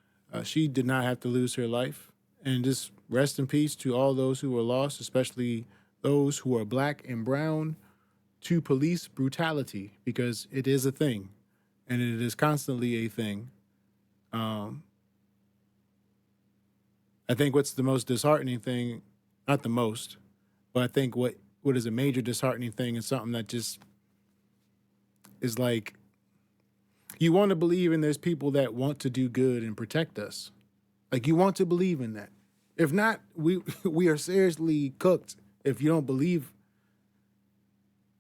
She did not have to lose her life. And just rest in peace to all those who were lost, especially those who are black and brown, to police brutality, because it is a thing, and it is constantly a thing. I think what's the most disheartening thing, not the most, but I think what is a major disheartening thing is something that just is like, you want to believe in there's people that want to do good and protect us. Like, you want to believe in that. If not, we are seriously cooked if you don't believe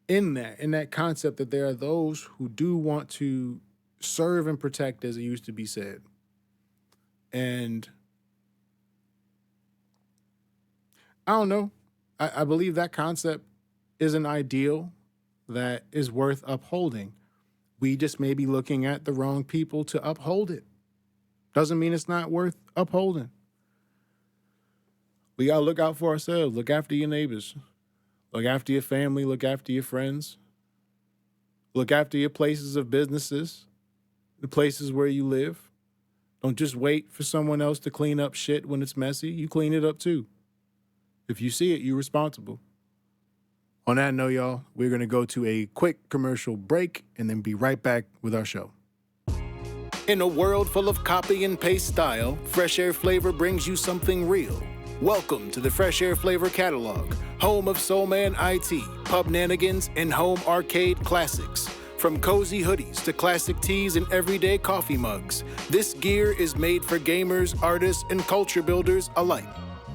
in that concept that there are those who do want to serve and protect, as it used to be said. And I don't know. I believe that concept is an ideal that is worth upholding. We just may be looking at the wrong people to uphold it. Doesn't mean it's not worth upholding. We got to look out for ourselves. Look after your neighbors. Look after your family. Look after your friends. Look after your places of businesses, the places where you live. Don't just wait for someone else to clean up shit when it's messy. You clean it up too. If you see it, you're responsible. On that note, y'all, we're going to go to a quick commercial break and then be right back with our show. In a world full of copy and paste style, Fresh Air Flavor brings you something real. Welcome to the Fresh Air Flavor catalog, home of SoulMan IT, Pubnanigans, and home arcade classics. From cozy hoodies to classic tees and everyday coffee mugs, this gear is made for gamers, artists, and culture builders alike.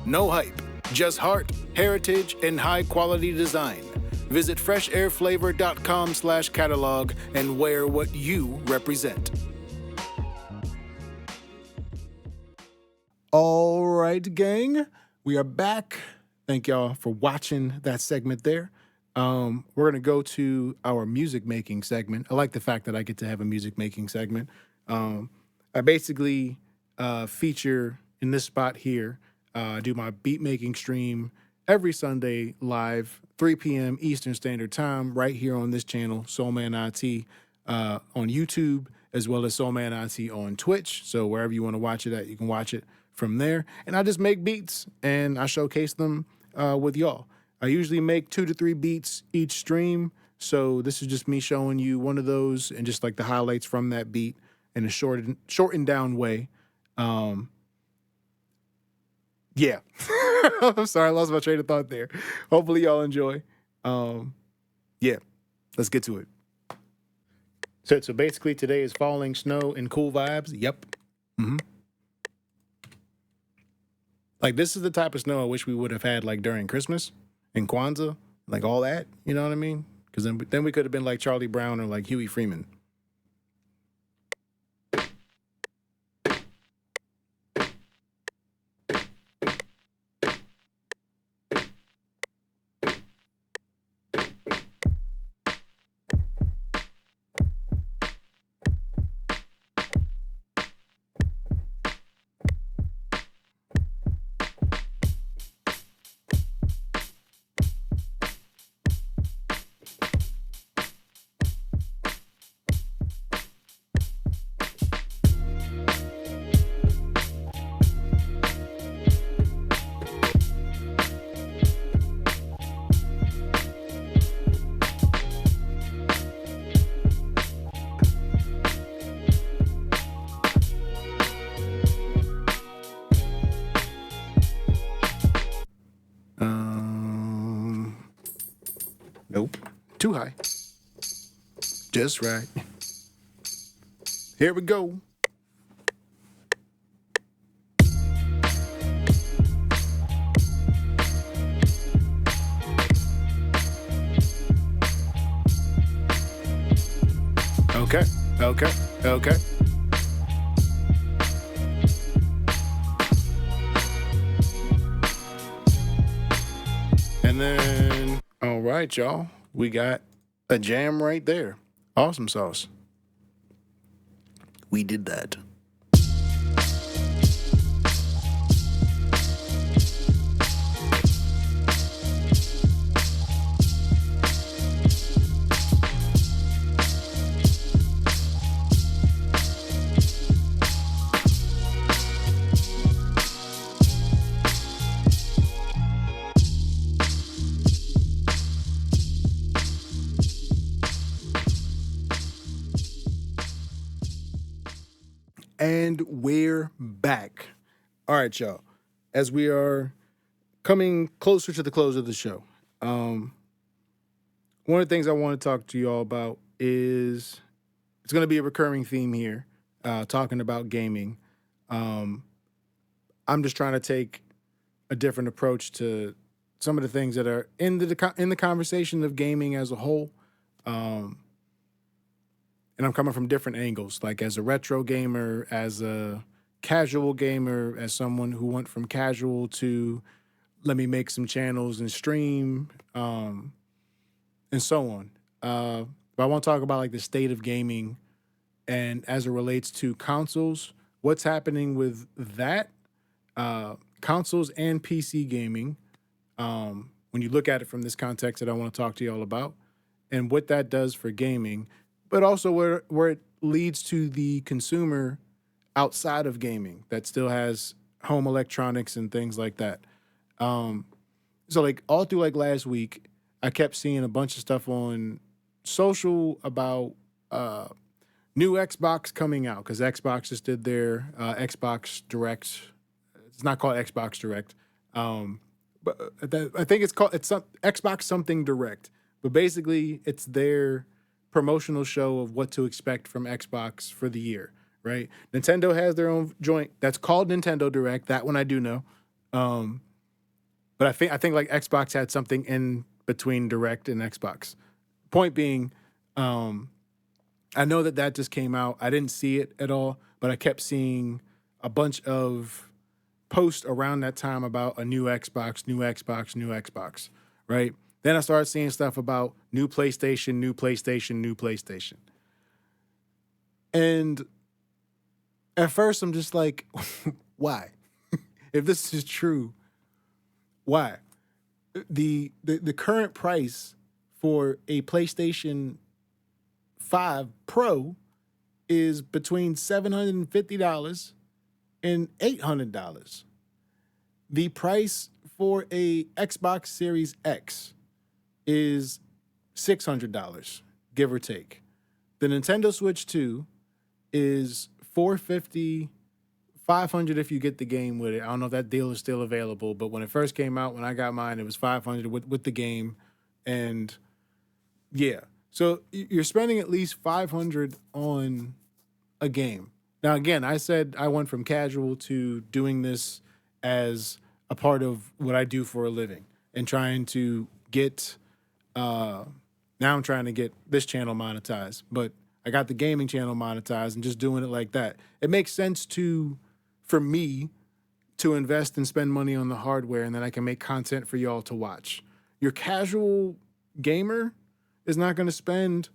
No hype, just heart, heritage, and high-quality design. Visit freshairflavor.com/catalog and wear what you represent. All right, gang, we are back. Thank y'all for watching that segment there. We're going to go to our music making segment. I like the fact that I get to have a music making segment. I basically feature in this spot here, do my beat making stream every Sunday live, 3 p.m. Eastern Standard Time, right here on this channel, SoulMan IT, on YouTube, as well as SoulMan IT on Twitch. So wherever you want to watch it at, you can watch it from there. And I just make beats and I showcase them with y'all. I usually make 2 to 3 beats each stream. So this is just me showing you one of those and just like the highlights from that beat in a shortened down way. Yeah. I'm sorry, I lost my train of thought there. Hopefully y'all enjoy. Yeah, let's get to it. So basically today is falling snow and cool vibes. Yep. Mm-hmm. Like, this is the type of snow I wish we would have had like during Christmas and Kwanzaa, like all that, you know what I mean? Because then we could have been like Charlie Brown or like Huey Freeman. high. Just right. Here we go. Okay. And then, all right, y'all. We got a jam right there. Awesome sauce. We did that. And we're back. All right, y'all. As we are coming closer to the close of the show, one of the things I want to talk to you all about is it's going to be a recurring theme here, talking about gaming. I'm just trying to take a different approach to some of the things that are in the conversation of gaming as a whole. And I'm coming from different angles, like as a retro gamer, as a casual gamer, as someone who went from casual to let me make some channels and stream, and so on. But I want to talk about like the state of gaming and as it relates to consoles, what's happening with that, consoles and PC gaming, when you look at it from this context that I want to talk to you all about, and what that does for gaming, but also where it leads to the consumer outside of gaming that still has home electronics and things like that. So like all through like last week, I kept seeing a bunch of stuff on social about new Xbox coming out, because Xbox just did their Xbox Direct. It's not called Xbox Direct, but I think it's Xbox something Direct. But basically, it's their promotional show of what to expect from Xbox for the year, right? Nintendo has their own joint that's called Nintendo Direct. That one I do know. But I think like Xbox had something in between Direct and Xbox. Point being, I know that just came out. I didn't see it at all, but I kept seeing a bunch of posts around that time about a new Xbox, right? Then I started seeing stuff about new PlayStation. And at first I'm just like, why? If this is true, why? The current price for a PlayStation 5 Pro is between $750 and $800. The price for a Xbox Series X is $600, give or take. The Nintendo Switch 2 is $450, $500 if you get the game with it. I don't know if that deal is still available, but when it first came out, when I got mine, it was $500 with the game. And yeah, so you're spending at least $500 on a game. Now, again, I said I went from casual to doing this as a part of what I do for a living and trying to get, now I'm trying to get this channel monetized, but I got the gaming channel monetized and just doing it like that. It makes sense for me to invest and spend money on the hardware, and then I can make content for y'all to watch. Your casual gamer is not going to spend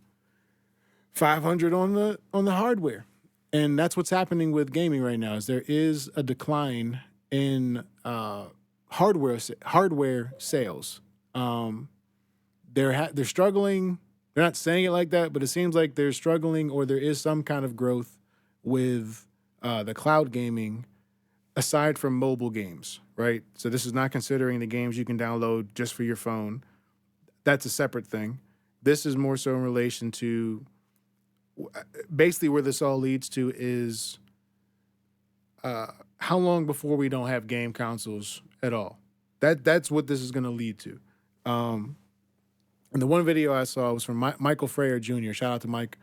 $500 on the hardware. And that's what's happening with gaming right now, is there is a decline in hardware sales. They're struggling. They're not saying it like that, but it seems like they're struggling, or there is some kind of growth with the cloud gaming aside from mobile games, right? So this is not considering the games you can download just for your phone. That's a separate thing. This is more so in relation to basically where this all leads to is how long before we don't have game consoles at all. That's what this is going to lead to. And And the one video I saw was from Michael Freyer Jr. Shout out to Mike.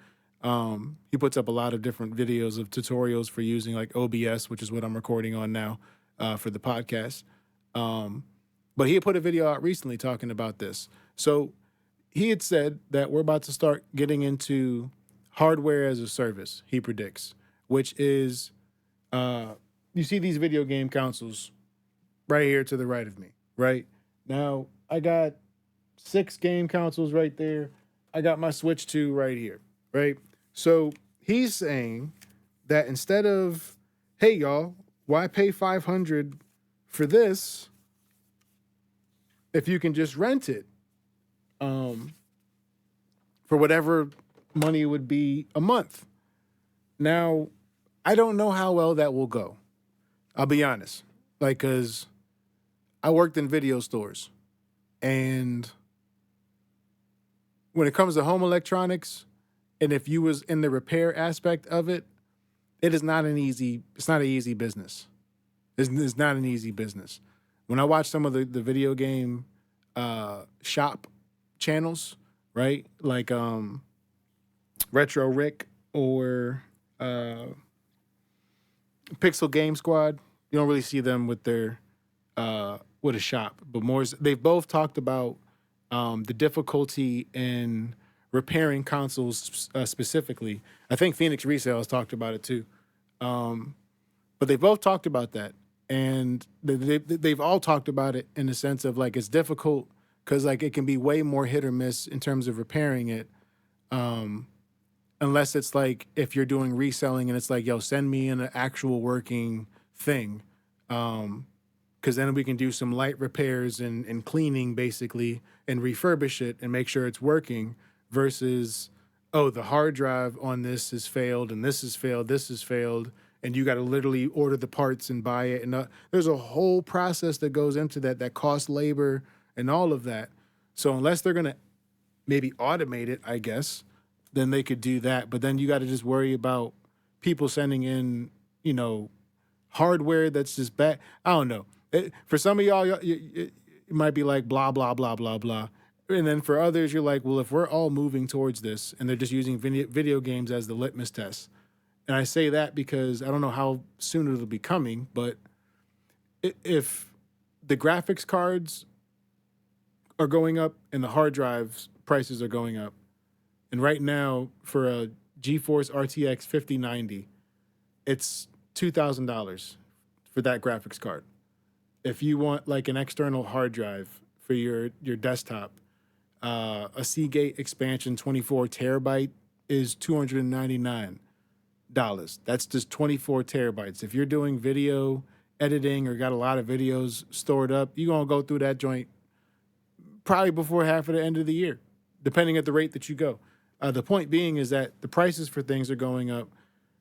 He puts up a lot of different videos of tutorials for using like OBS, which is what I'm recording on now for the podcast. But he had put a video out recently talking about this. So he had said that we're about to start getting into hardware as a service, he predicts, which is, you see these video game consoles right here to the right of me, right? Now, I got 6 game consoles right there. I got my Switch 2 right here, right? So he's saying that instead of, hey, y'all, why pay $500 for this if you can just rent it for whatever money it would be a month? Now, I don't know how well that will go. I'll be honest. Like, because I worked in video stores. And when it comes to home electronics, and if you was in the repair aspect of it, it's not an easy business. It's not an easy business. When I watch some of the video game shop channels, right? Like Retro Rick or Pixel Game Squad, you don't really see them with their with a shop, but more they've both talked about the difficulty in repairing consoles specifically. I think Phoenix Resale has talked about it too, but they both talked about that, and they've all talked about it in the sense of like it's difficult because like it can be way more hit or miss in terms of repairing it. Unless it's like if you're doing reselling and it's like, yo, send me an actual working thing. Because then we can do some light repairs and cleaning basically and refurbish it and make sure it's working versus, oh, the hard drive on this has failed and this has failed, this has failed. And you got to literally order the parts and buy it. And there's a whole process that goes into that costs labor and all of that. So unless they're going to maybe automate it, I guess, then they could do that. But then you got to just worry about people sending in, hardware that's just bad. I don't know. For some of y'all, it might be like blah, blah, blah, blah, blah. And then for others, you're like, well, if we're all moving towards this and they're just using video games as the litmus test. And I say that because I don't know how soon it'll be coming, but if the graphics cards are going up and the hard drives prices are going up, and right now for a GeForce RTX 5090, it's $2,000 for that graphics card. If you want like an external hard drive for your desktop, a Seagate expansion 24 terabyte is $299. That's just 24 terabytes. If you're doing video editing or got a lot of videos stored up, you're going to go through that joint probably before half of the end of the year, depending at the rate that you go. The point being is that the prices for things are going up.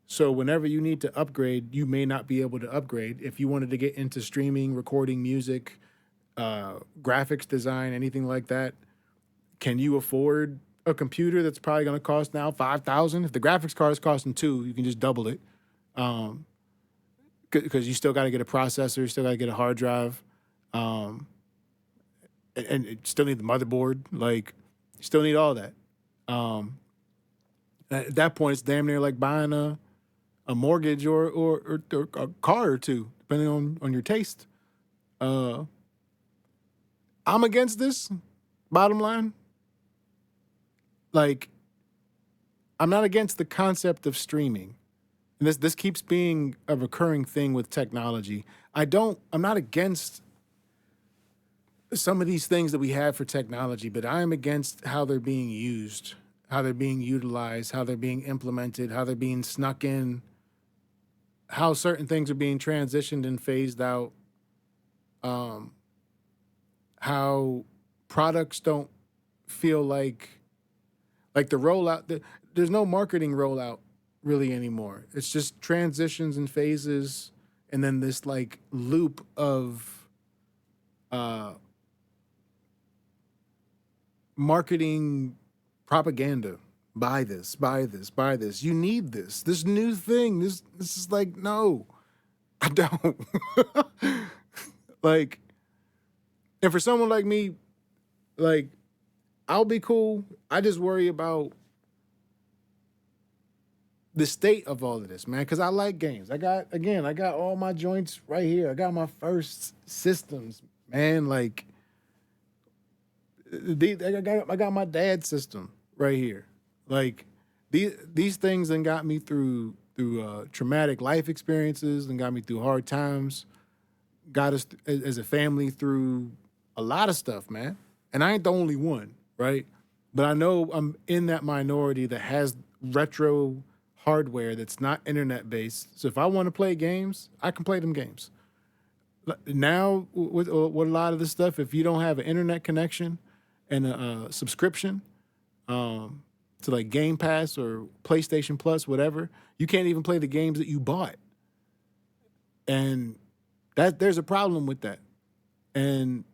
So whenever you need to upgrade, you may not be able to upgrade. If you wanted to get into streaming, recording music, graphics design, anything like that, can you afford a computer that's probably going to cost now $5,000? If the graphics card is costing $2,000, you can just double it. Because you still got to get a processor, you still got to get a hard drive, and you still need the motherboard. Like, you still need all that. At that point, it's damn near like buying a mortgage or a car or two, depending on your taste. I'm against this, bottom line. Like, I'm not against the concept of streaming. And this keeps being a recurring thing with technology. I'm not against some of these things that we have for technology, but I am against how they're being used, how they're being utilized, how they're being implemented, how they're being snuck in, how certain things are being transitioned and phased out, how products don't feel like the rollout. There's no marketing rollout really anymore. It's just transitions and phases, and then this like loop of marketing propaganda. Buy this, buy this, buy this. You need this new thing. This is like, no, I don't. Like, and for someone like me, like, I'll be cool. I just worry about the state of all of this, man, because I like games. I got all my joints right here. I got my first systems, man. Like, I got my dad's system right here. Like, these things then got me through traumatic life experiences and got me through hard times. Got us as a family through a lot of stuff, man. And I ain't the only one, right? But I know I'm in that minority that has retro hardware that's not internet based. So if I want to play games, I can play them games. Now with a lot of this stuff, if you don't have an internet connection and a subscription to like Game Pass or PlayStation Plus, whatever, you can't even play the games that you bought. And there's a problem with that. And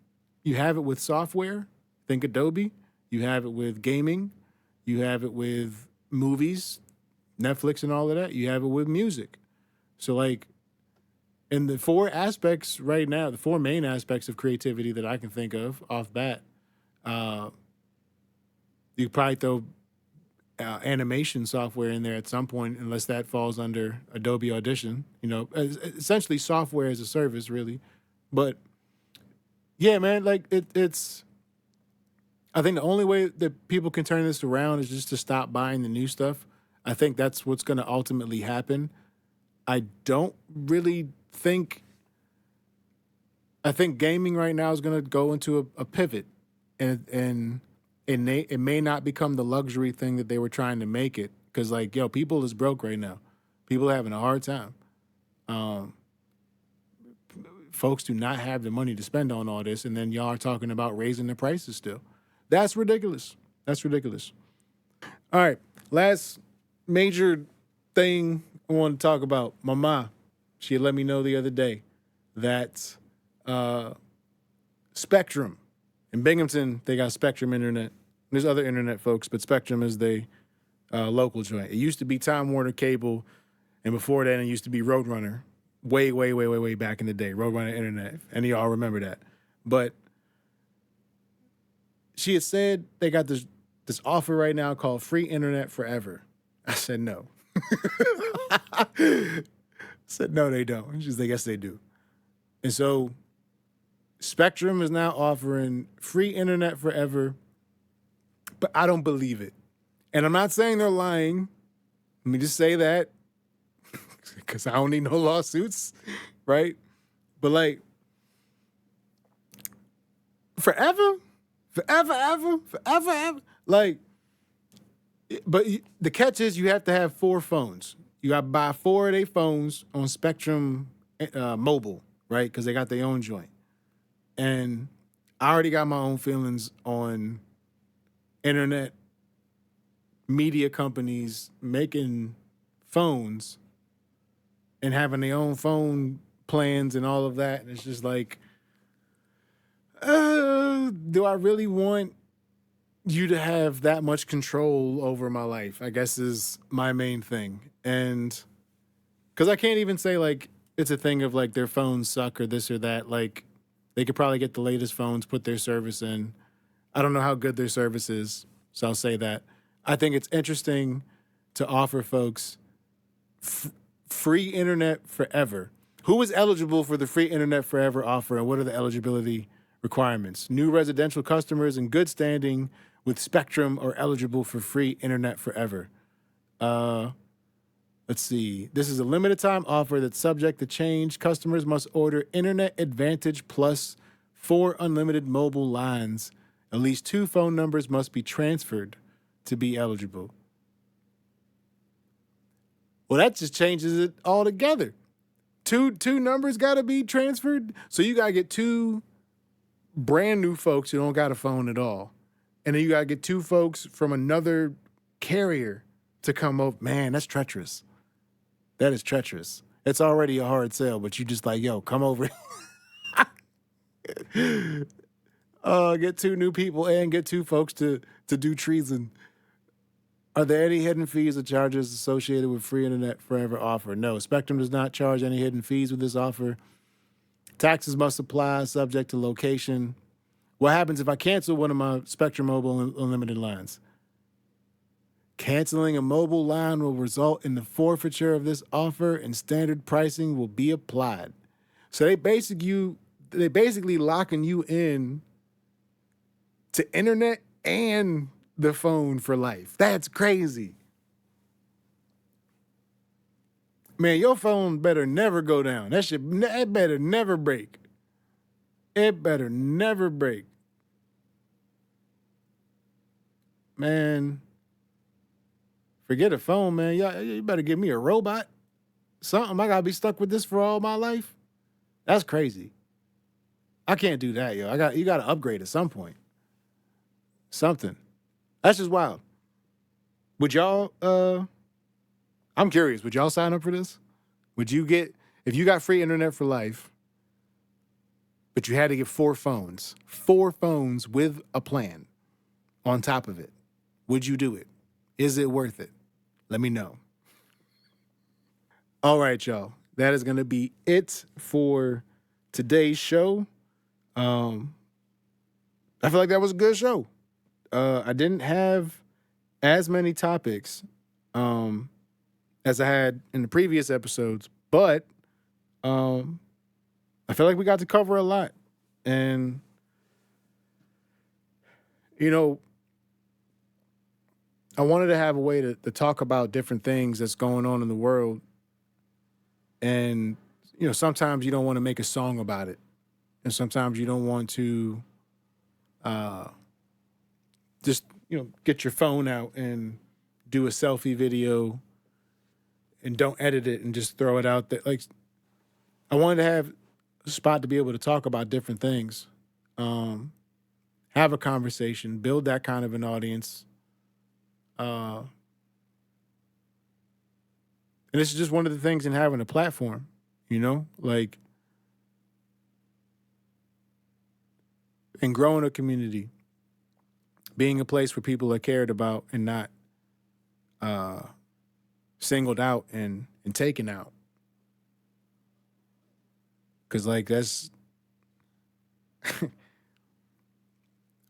you have it with software, think Adobe. You have it with gaming. You have it with movies, Netflix and all of that. You have it with music. So like, in the four aspects right now, the four main aspects of creativity that I can think of off bat, you could probably throw animation software in there at some point, unless that falls under Adobe Audition. You know, essentially software as a service, really. But yeah, man, like it's. I think the only way that people can turn this around is just to stop buying the new stuff. I think that's what's going to ultimately happen. I don't really think. I think gaming right now is going to go into a pivot, and it may not become the luxury thing that they were trying to make it. Because like, yo, people is broke right now. People are having a hard time. Folks do not have the money to spend on all this, and then y'all are talking about raising the prices still. That's ridiculous. That's ridiculous. All right, last major thing I want to talk about. My mom, she let me know the other day that Spectrum in Binghamton, they got Spectrum Internet. There's other internet folks, but Spectrum is the local joint. It used to be Time Warner Cable, and before that, it used to be Roadrunner. Way back in the day, Roadrunner Internet. Any of y'all remember that? But she had said they got this offer right now called Free Internet Forever. I said no. I said no, they don't. And she's like, yes, they do. And so Spectrum is now offering free internet forever, but I don't believe it. And I'm not saying they're lying. Let me just say that, because I don't need no lawsuits, right? But like, forever. Like, but the catch is you have to have 4 phones. You got to buy 4 of their phones on Spectrum Mobile, right? Because they got their own joint. And I already got my own feelings on internet media companies making phones and having their own phone plans and all of that. And it's just like, do I really want you to have that much control over my life? I guess is my main thing. And because I can't even say like it's a thing of like their phones suck or this or that. Like they could probably get the latest phones, put their service in. I don't know how good their service is, so I'll say that. I think it's interesting to offer folks free internet forever. Who is eligible for the free internet forever offer, and what are the eligibility requirements? New residential customers in good standing with Spectrum are eligible for free internet forever. Let's see. This is a limited time offer that's subject to change. Customers must order Internet Advantage Plus 4 unlimited mobile lines. At least 2 phone numbers must be transferred to be eligible. Well, that just changes it altogether. Two numbers got to be transferred. So you got to get 2 brand new folks who don't got a phone at all. And then you got to get 2 folks from another carrier to come over. Man, that's treacherous. That is treacherous. It's already a hard sell, but you just like, yo, come over. Get 2 new people and get 2 folks to do treason. Are there any hidden fees or charges associated with free internet forever offer? No, Spectrum does not charge any hidden fees with this offer. Taxes must apply subject to location. What happens if I cancel one of my Spectrum Mobile Unlimited lines? Canceling a mobile line will result in the forfeiture of this offer and standard pricing will be applied. So they basically locking you in to internet and the phone for life. That's crazy. Man, your phone better never go down. It better never break. It better never break. Man, forget a phone, man. You better give me a robot. Something. I gotta be stuck with this for all my life. That's crazy. I can't do that, yo. You gotta upgrade at some point. Something. That's just wild. Would y'all I'm curious, would y'all sign up for this? Would you if you got free internet for life, but you had to get 4 phones with a plan on top of it, would you do it? Is it worth it? Let me know. All right, y'all. That is going to be it for today's show. I feel like that was a good show. I didn't have as many topics as I had in the previous episodes, but I feel like we got to cover a lot. And, you know, I wanted to have a way to talk about different things that's going on in the world. And, you know, sometimes you don't want to make a song about it. And sometimes you don't want to just, get your phone out and do a selfie video and don't edit it and just throw it out there. Like, I wanted to have a spot to be able to talk about different things, have a conversation, build that kind of an audience. And this is just one of the things in having a platform, like, and growing a community, being a place where people are cared about and not singled out and taken out. Because, like, that's...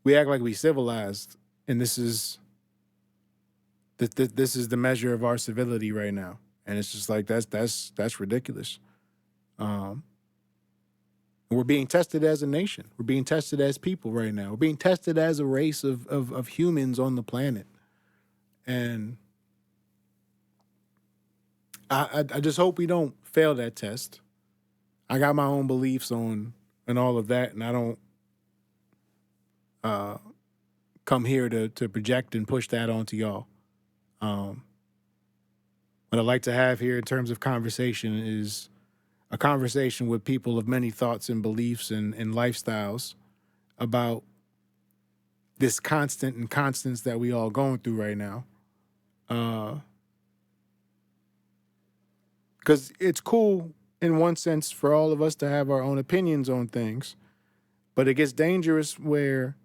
we act like we civilized, and this is the measure of our civility right now. And it's just like, that's ridiculous. We're being tested as a nation. We're being tested as people right now. We're being tested as a race of humans on the planet. And I just hope we don't fail that test. I got my own beliefs on and all of that, and I don't come here to project and push that onto y'all. What I'd like to have here in terms of conversation is a conversation with people of many thoughts and beliefs and lifestyles about this constant and constants that we all going through right now. Because it's cool in one sense for all of us to have our own opinions on things, but it gets dangerous where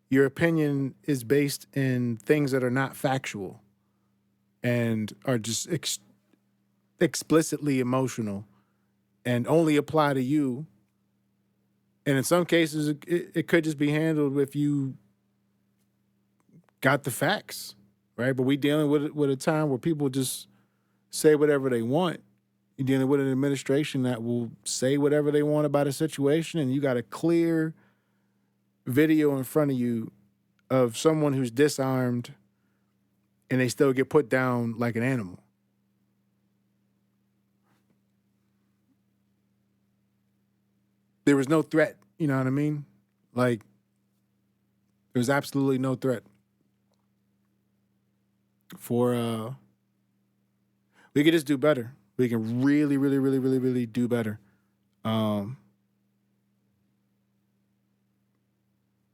your opinion is based in things that are not factual and are just explicitly emotional and only apply to you. And in some cases, it could just be handled if you got the facts, right? But we dealing with a time where people just say whatever they want. You're dealing with an administration that will say whatever they want about a situation, and you got a clear video in front of you of someone who's disarmed and they still get put down like an animal. There was no threat, you know what I mean? Like, there was absolutely no threat for, we could just do better. We can really, really, really, really, really do better.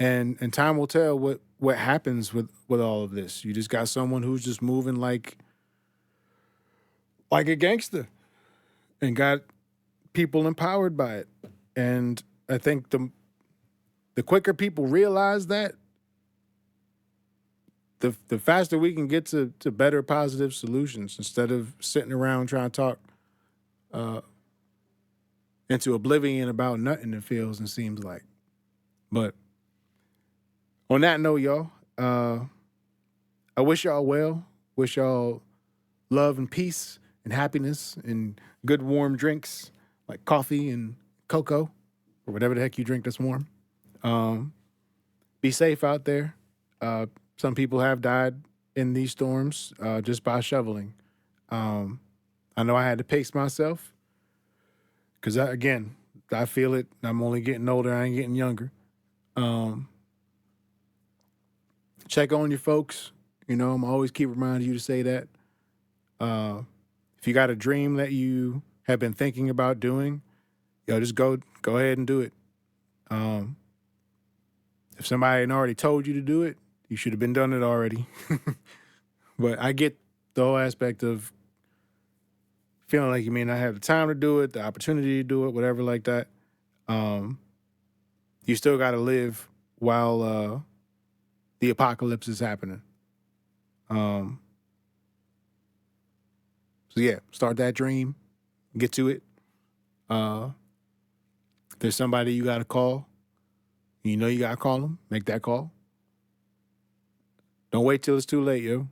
And time will tell what happens with all of this. You just got someone who's just moving like a gangster and got people empowered by it. And I think the quicker people realize that, the faster we can get to better positive solutions instead of sitting around trying to talk into oblivion about nothing, it feels and seems like. But on that note, y'all, I wish y'all well. Wish y'all love and peace and happiness and good warm drinks like coffee and cocoa or whatever the heck you drink that's warm. Be safe out there. Some people have died in these storms just by shoveling. I know I had to pace myself because, again, I feel it. I'm only getting older. I ain't getting younger. Check on your folks. You know, I'm always keep reminding you to say that. If you got a dream that you have been thinking about doing, just go ahead and do it. If somebody had already told you to do it, you should have been done it already. But I get the whole aspect of feeling like you may not have the time to do it, the opportunity to do it, whatever like that. You still got to live while the apocalypse is happening. So yeah, start that dream, get to it. If there's somebody you got to call, you know you got to call them, make that call. Don't wait till it's too late, yo.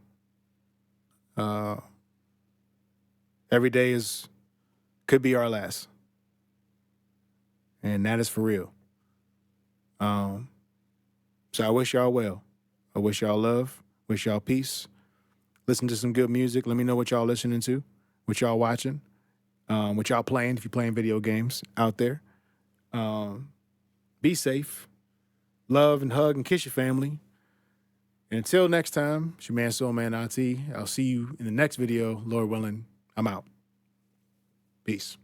Every day could be our last. And that is for real. So I wish y'all well. I wish y'all love, wish y'all peace. Listen to some good music. Let me know what y'all listening to, what y'all watching, what y'all playing if you're playing video games out there. Be safe. Love and hug and kiss your family. And until next time, it's your man SoulMan IT. I'll see you in the next video. Lord willing, I'm out. Peace.